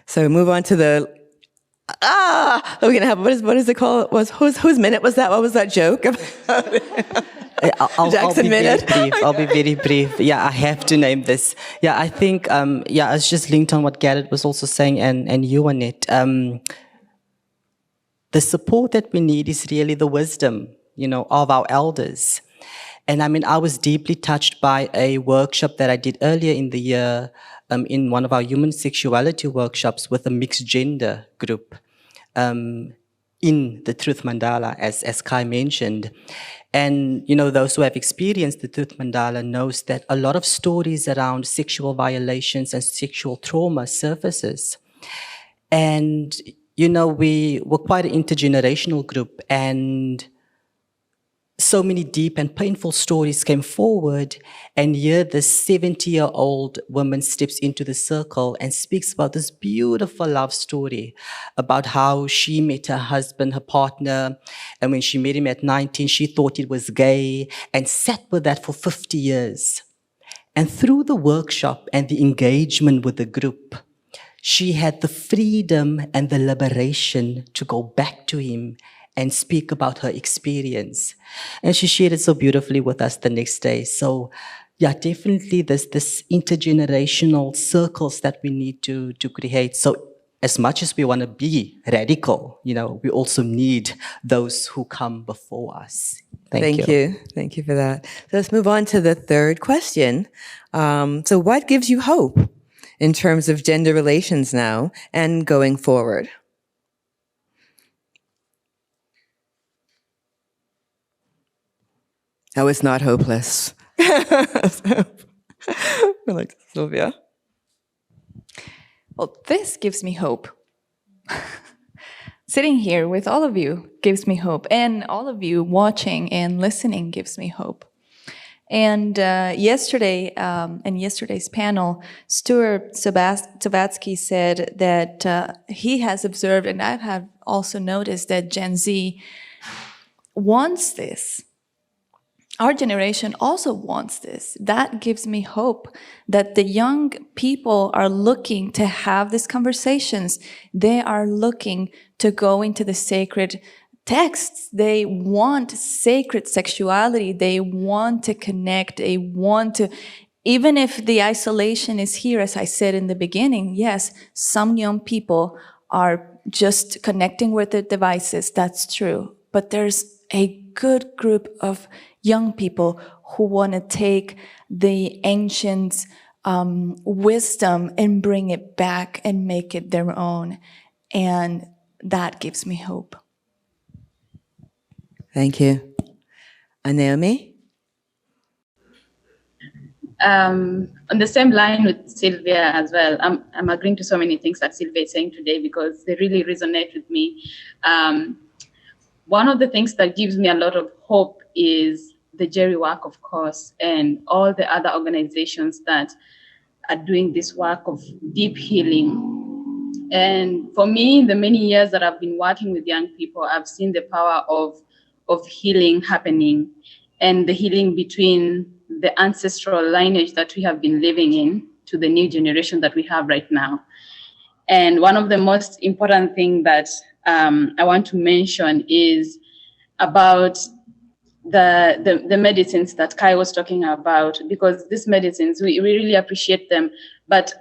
So move on to the, we're going to have, what is it called? Whose minute was that? What was that joke? Jackson minute? I'll be very brief. Yeah, I have to name this. Yeah, I think, it's just linked on what Garrett was also saying, and you, Annette. The support that we need is really the wisdom, of our elders. And I was deeply touched by a workshop that I did earlier in the year, in one of our human sexuality workshops with a mixed gender group in the Truth Mandala, as Kai mentioned. And, those who have experienced the Truth Mandala knows that a lot of stories around sexual violations and sexual trauma surfaces. And, we were quite an intergenerational group, and so many deep and painful stories came forward, and here this 70-year-old woman steps into the circle and speaks about this beautiful love story about how she met her husband, her partner, and when she met him at 19, she thought it was gay and sat with that for 50 years. And through the workshop and the engagement with the group, she had the freedom and the liberation to go back to him and speak about her experience. And she shared it so beautifully with us the next day. So yeah, definitely this intergenerational circles that we need to create. So as much as we want to be radical, we also need those who come before us. Thank you. Thank you for that. So let's move on to the third question. So what gives you hope in terms of gender relations now and going forward? Oh, it's not hopeless. Like Sylvia. Well, this gives me hope. Sitting here with all of you gives me hope, and all of you watching and listening gives me hope. And yesterday, in yesterday's panel, Stuart Sabatsky said that he has observed, and I have also noticed, that Gen Z wants this. Our generation also wants this. That gives me hope that the young people are looking to have these conversations. They are looking to go into the sacred texts. They want sacred sexuality. They want to connect. They want to, even if the isolation is here, as I said in the beginning, yes, some young people are just connecting with their devices. That's true. But there's a good group of young people who want to take the ancient wisdom and bring it back and make it their own. And that gives me hope. Thank you. And Naomi? On the same line with Sylvia as well, I'm agreeing to so many things that Sylvia is saying today because they really resonate with me. One of the things that gives me a lot of hope is the GERI work, of course, and all the other organizations that are doing this work of deep healing. And for me, the many years that I've been working with young people, I've seen the power of healing happening, and the healing between the ancestral lineage that we have been living in to the new generation that we have right now. And one of the most important things that I want to mention is about the medicines that Kai was talking about, because these medicines, we really appreciate them, but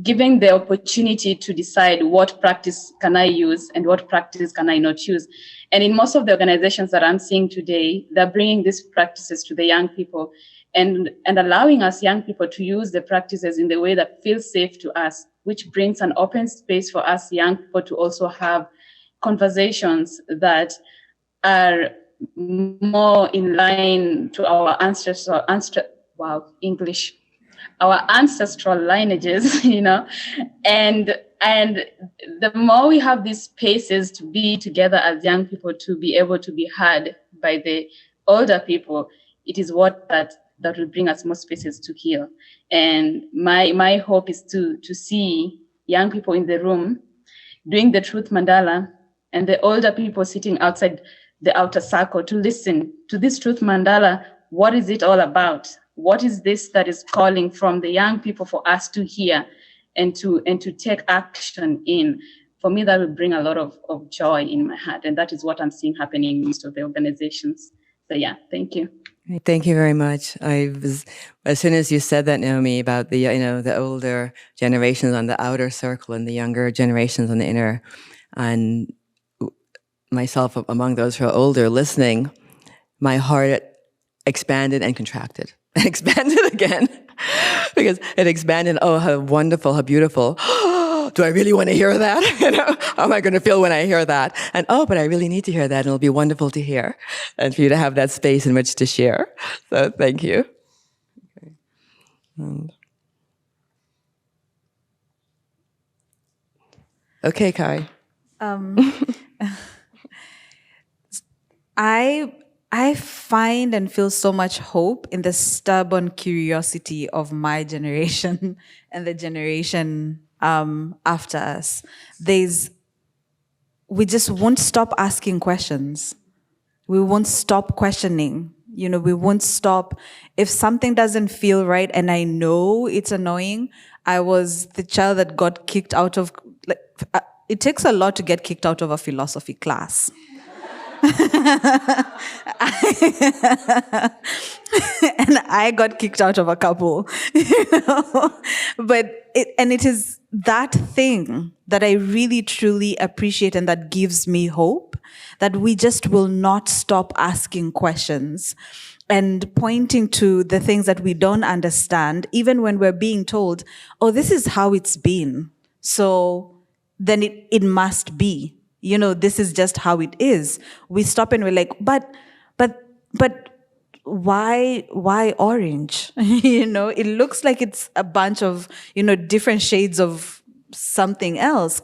giving the opportunity to decide what practice can I use and what practice can I not use. And in most of the organizations that I'm seeing today, they're bringing these practices to the young people and allowing us young people to use the practices in the way that feels safe to us, which brings an open space for us young people to also have conversations that are more in line to our our ancestral lineages, you know, and the more we have these spaces to be together as young people, to be able to be heard by the older people, it is what that will bring us more spaces to heal. And my hope is to see young people in the room doing the truth mandala, and the older people sitting outside the outer circle to listen to this truth mandala. What is it all about? What is this that is calling from the young people for us to hear and to take action in? For me, that will bring a lot of joy in my heart. And that is what I'm seeing happening in most of the organizations. So yeah, thank you. Thank you very much. As soon as you said that, Naomi, about the older generations on the outer circle and the younger generations on the inner, and myself among those who are older listening, my heart expanded and contracted and expanded again, because it expanded. Oh, how wonderful, how beautiful. Do I really want to hear that? How am I going to feel when I hear that? And but I really need to hear that, and it'll be wonderful to hear, and for you to have that space in which to share. So thank you. Okay, Kai. I find and feel so much hope in the stubborn curiosity of my generation and the generation after us. We just won't stop asking questions. We won't stop questioning. We won't stop. If something doesn't feel right, and I know it's annoying, I was the child that got kicked out of, it takes a lot to get kicked out of a philosophy class. And I got kicked out of a couple, but it is that thing that I really truly appreciate, and that gives me hope that we just will not stop asking questions and pointing to the things that we don't understand, even when we're being told, oh, this is how it's been, so then it must be. This is just how it is. We stop and we're like, but why orange? It looks like it's a bunch of, different shades of something else.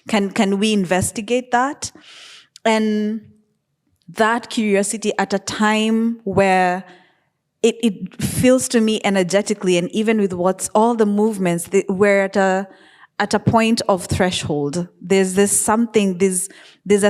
Can we investigate that? And that curiosity at a time where it feels to me energetically, and even with what's all the movements, we're at a point of threshold. There's a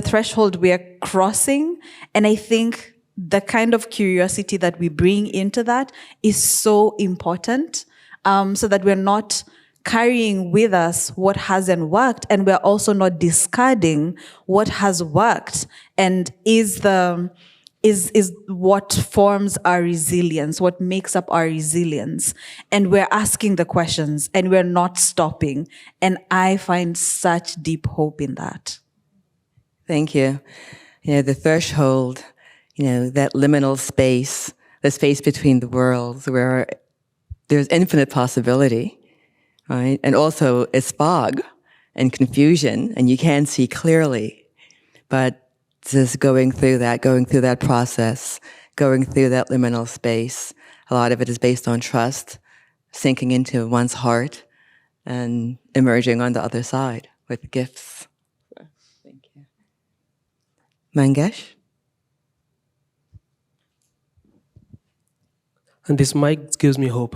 threshold we're crossing, and I think the kind of curiosity that we bring into that is so important, so that we're not carrying with us what hasn't worked, and we're also not discarding what has worked and is what forms our resilience, what makes up our resilience. And we're asking the questions and we're not stopping. And I find such deep hope in that. Thank you. The threshold, that liminal space, the space between the worlds where there's infinite possibility, right? And also it's fog and confusion, and you can't see clearly. But just going through that process, going through that liminal space, a lot of it is based on trust, sinking into one's heart, and emerging on the other side with gifts. Thank you. Mangesh? And this mic gives me hope.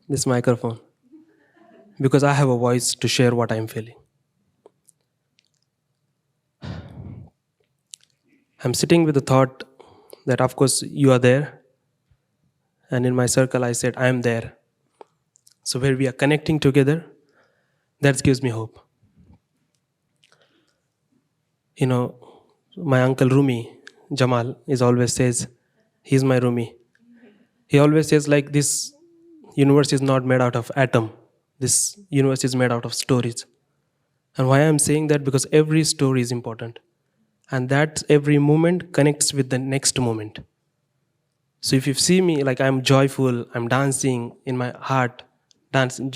This microphone. Because I have a voice to share what I'm feeling. I'm sitting with the thought that, of course, you are there. And in my circle, I said, I am there. So where we are connecting together, that gives me hope. My uncle Rumi, Jamal, always says, he's my Rumi. He always says, like, this universe is not made out of atom. This universe is made out of stories. And why I'm saying that? Because every story is important. And that every moment connects with the next moment. So if you see me, like, I'm joyful, I'm dancing in my heart,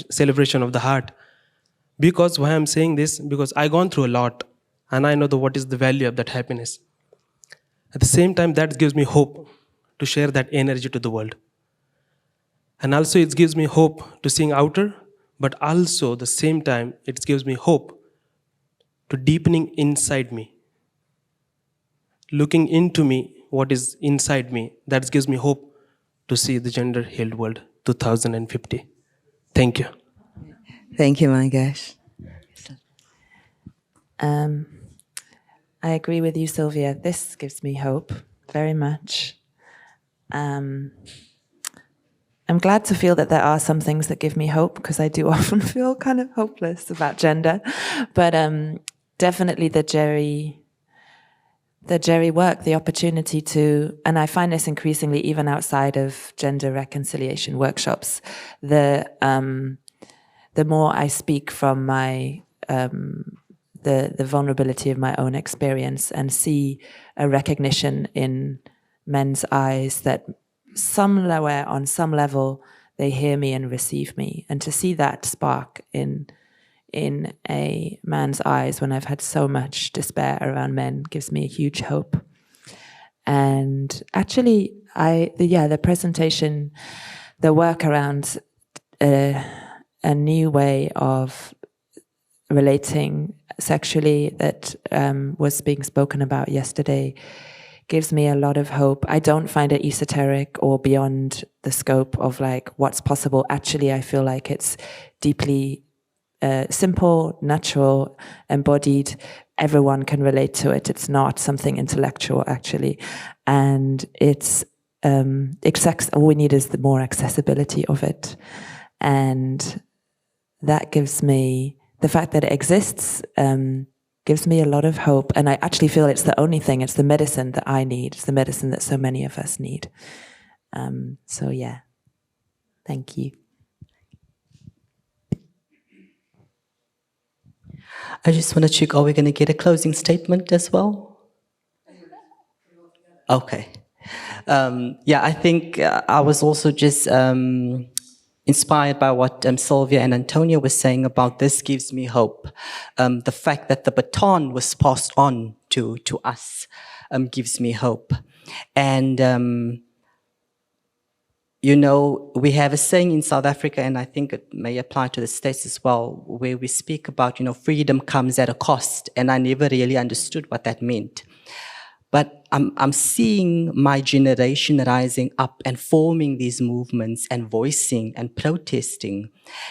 celebration of the heart. Because why I'm saying this? Because I've gone through a lot, and I know what is the value of that happiness. At the same time, that gives me hope to share that energy to the world. And also it gives me hope to sing outer, but also at the same time, it gives me hope to deepening inside me. Looking into me, what is inside me, that gives me hope to see the gender-healed world 2050. Thank you. Thank you, Mangesh. I agree with you, Sylvia. This gives me hope very much. I'm glad to feel that there are some things that give me hope, because I do often feel kind of hopeless about gender. But definitely the GERI work, the opportunity to, and I find this increasingly even outside of gender reconciliation workshops, the more I speak from my the vulnerability of my own experience and see a recognition in men's eyes that somewhere on some level they hear me and receive me, and to see that spark in a man's eyes when I've had so much despair around men gives me a huge hope. And actually, the presentation, the work around a new way of relating sexually that was being spoken about yesterday gives me a lot of hope. I don't find it esoteric or beyond the scope of like what's possible. Actually, I feel like it's deeply simple, natural, embodied. Everyone can relate to it. It's not something intellectual, actually. And it's all we need is the more accessibility of it. And that gives me, the fact that it exists gives me a lot of hope. And I actually feel it's the only thing, it's the medicine that I need. It's the medicine that so many of us need. So yeah, thank you. I just want to check, are we going to get a closing statement as well? Okay. I think I was also just inspired by what Sylvia and Antonia were saying about this gives me hope. The fact that the baton was passed on to us gives me hope. And we have a saying in South Africa, and I think it may apply to the States as well, where we speak about, freedom comes at a cost. And I never really understood what that meant. But I'm seeing my generation rising up and forming these movements and voicing and protesting.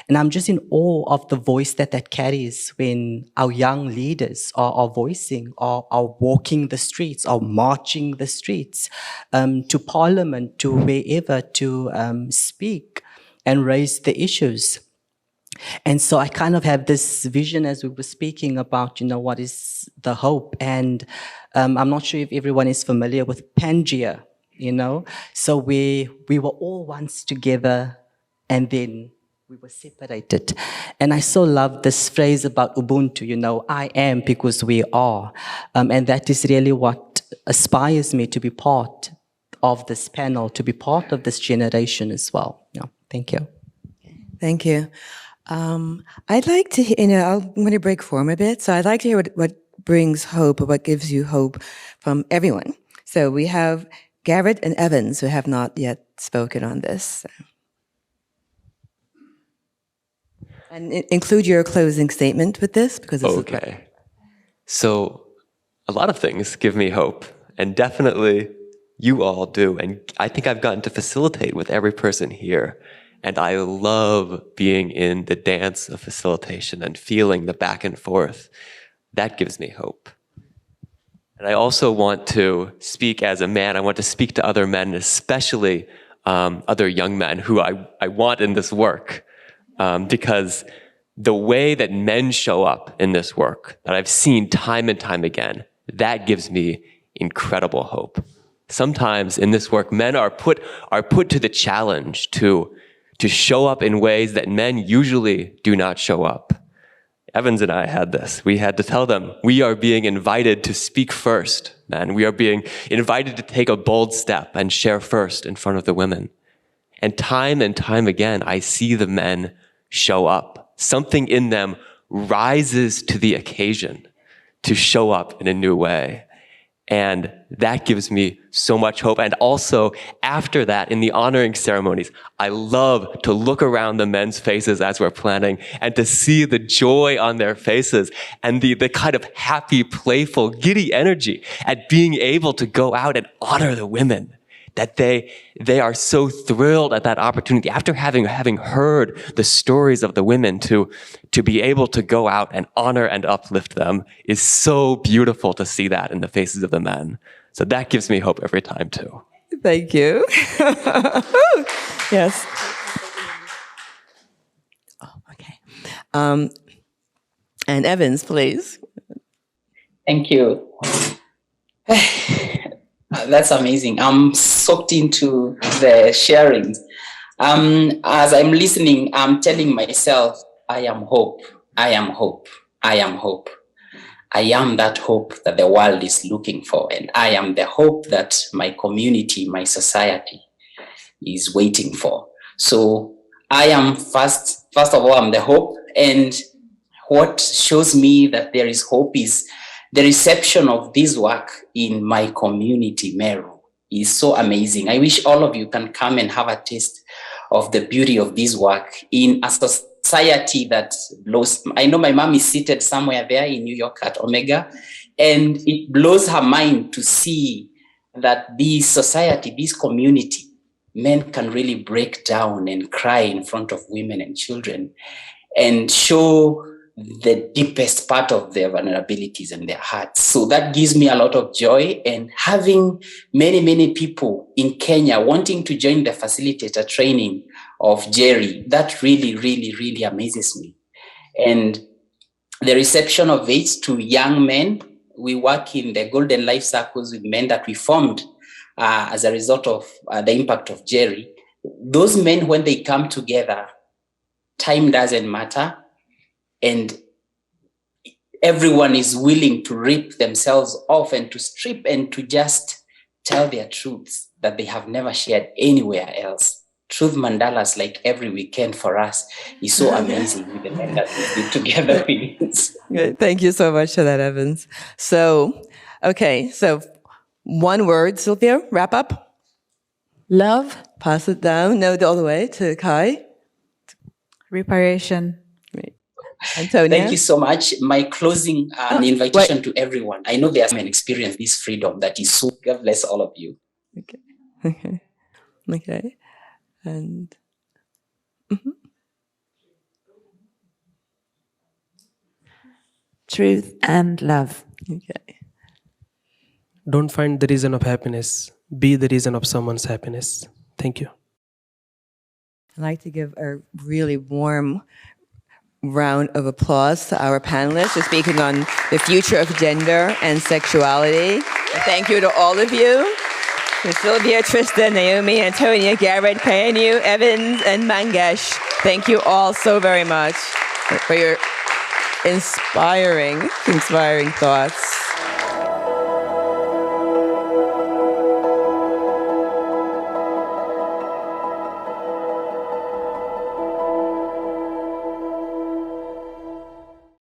And I'm just in awe of the voice that carries when our young leaders are voicing, are walking the streets, are marching the streets, to parliament, to wherever, to speak and raise the issues. And so I kind of have this vision as we were speaking about, what is the hope? And I'm not sure if everyone is familiar with Pangea, So we were all once together and then we were separated. And I so love this phrase about Ubuntu, I am because we are. And that is really what aspires me to be part of this panel, to be part of this generation as well. Thank you. Thank you. I'd like to, I'm going to break form a bit. So I'd like to hear what brings hope or what gives you hope from everyone. So we have Garrett and Evans who have not yet spoken on this. And include your closing statement with this because this Okay. So a lot of things give me hope, and definitely you all do. And I think I've gotten to facilitate with every person here. And I love being in the dance of facilitation and feeling the back and forth. That gives me hope. And I also want to speak as a man. I want to speak to other men, especially other young men who I want in this work. Because the way that men show up in this work, that I've seen time and time again, that gives me incredible hope. Sometimes in this work, men are put to the challenge to show up in ways that men usually do not show up. Evans and I had this. We had to tell them, we are being invited to speak first, men. We are being invited to take a bold step and share first in front of the women. And time again, I see the men show up. Something in them rises to the occasion to show up in a new way. And that gives me so much hope. And also, after that, in the honoring ceremonies, I love to look around the men's faces as we're planning and to see the joy on their faces and the kind of happy, playful, giddy energy at being able to go out and honor the women. That they are so thrilled at that opportunity after having heard the stories of the women to be able to go out and honor and uplift them is so beautiful to see that in the faces of the men. So that gives me hope every time too. Thank you. Yes. Oh, okay. And Evans, please. Thank you. That's amazing. I'm soaked into the sharings. As I'm listening, I'm telling myself, I am hope. I am hope. I am hope. I am that hope that the world is looking for. And I am the hope that my community, my society is waiting for. So I am first of all, I'm the hope. And what shows me that there is hope is the reception of this work in my community, Meru, is so amazing. I wish all of you can come and have a taste of the beauty of this work in a society that blows. I know my mom is seated somewhere there in New York at Omega, and it blows her mind to see that this society, this community, men can really break down and cry in front of women and children and show the deepest part of their vulnerabilities and their hearts. So that gives me a lot of joy, and having many people in Kenya wanting to join the facilitator training of GERI, that really amazes me. And the reception of it to young men, we work in the Golden Life Circles with men that we formed as a result of the impact of GERI. Those men, when they come together, time doesn't matter. And everyone is willing to rip themselves off and to strip and to just tell their truths that they have never shared anywhere else. Truth mandalas, like every weekend for us, is so amazing with the men that we do together. Good. Thank you so much for that, Evans. So, okay, so one word, Sylvia, wrap up. Love. Pass it down, no, all the way to Kai. Reparation. Great. Antonia? Thank you so much. My closing invitation to everyone. I know there's an experience, this freedom that is so, God bless all of you. Okay. And Truth and love. okay. Don't find the reason of happiness. Be the reason of someone's happiness. Thank you. I'd like to give a really warm round of applause to our panelists for speaking on the future of gender and sexuality. And thank you to all of you. To Sylvia, Tristan, Naomi, Antonia, Garrett, Kainyu, Evans, and Mangesh. Thank you all so very much for your inspiring thoughts.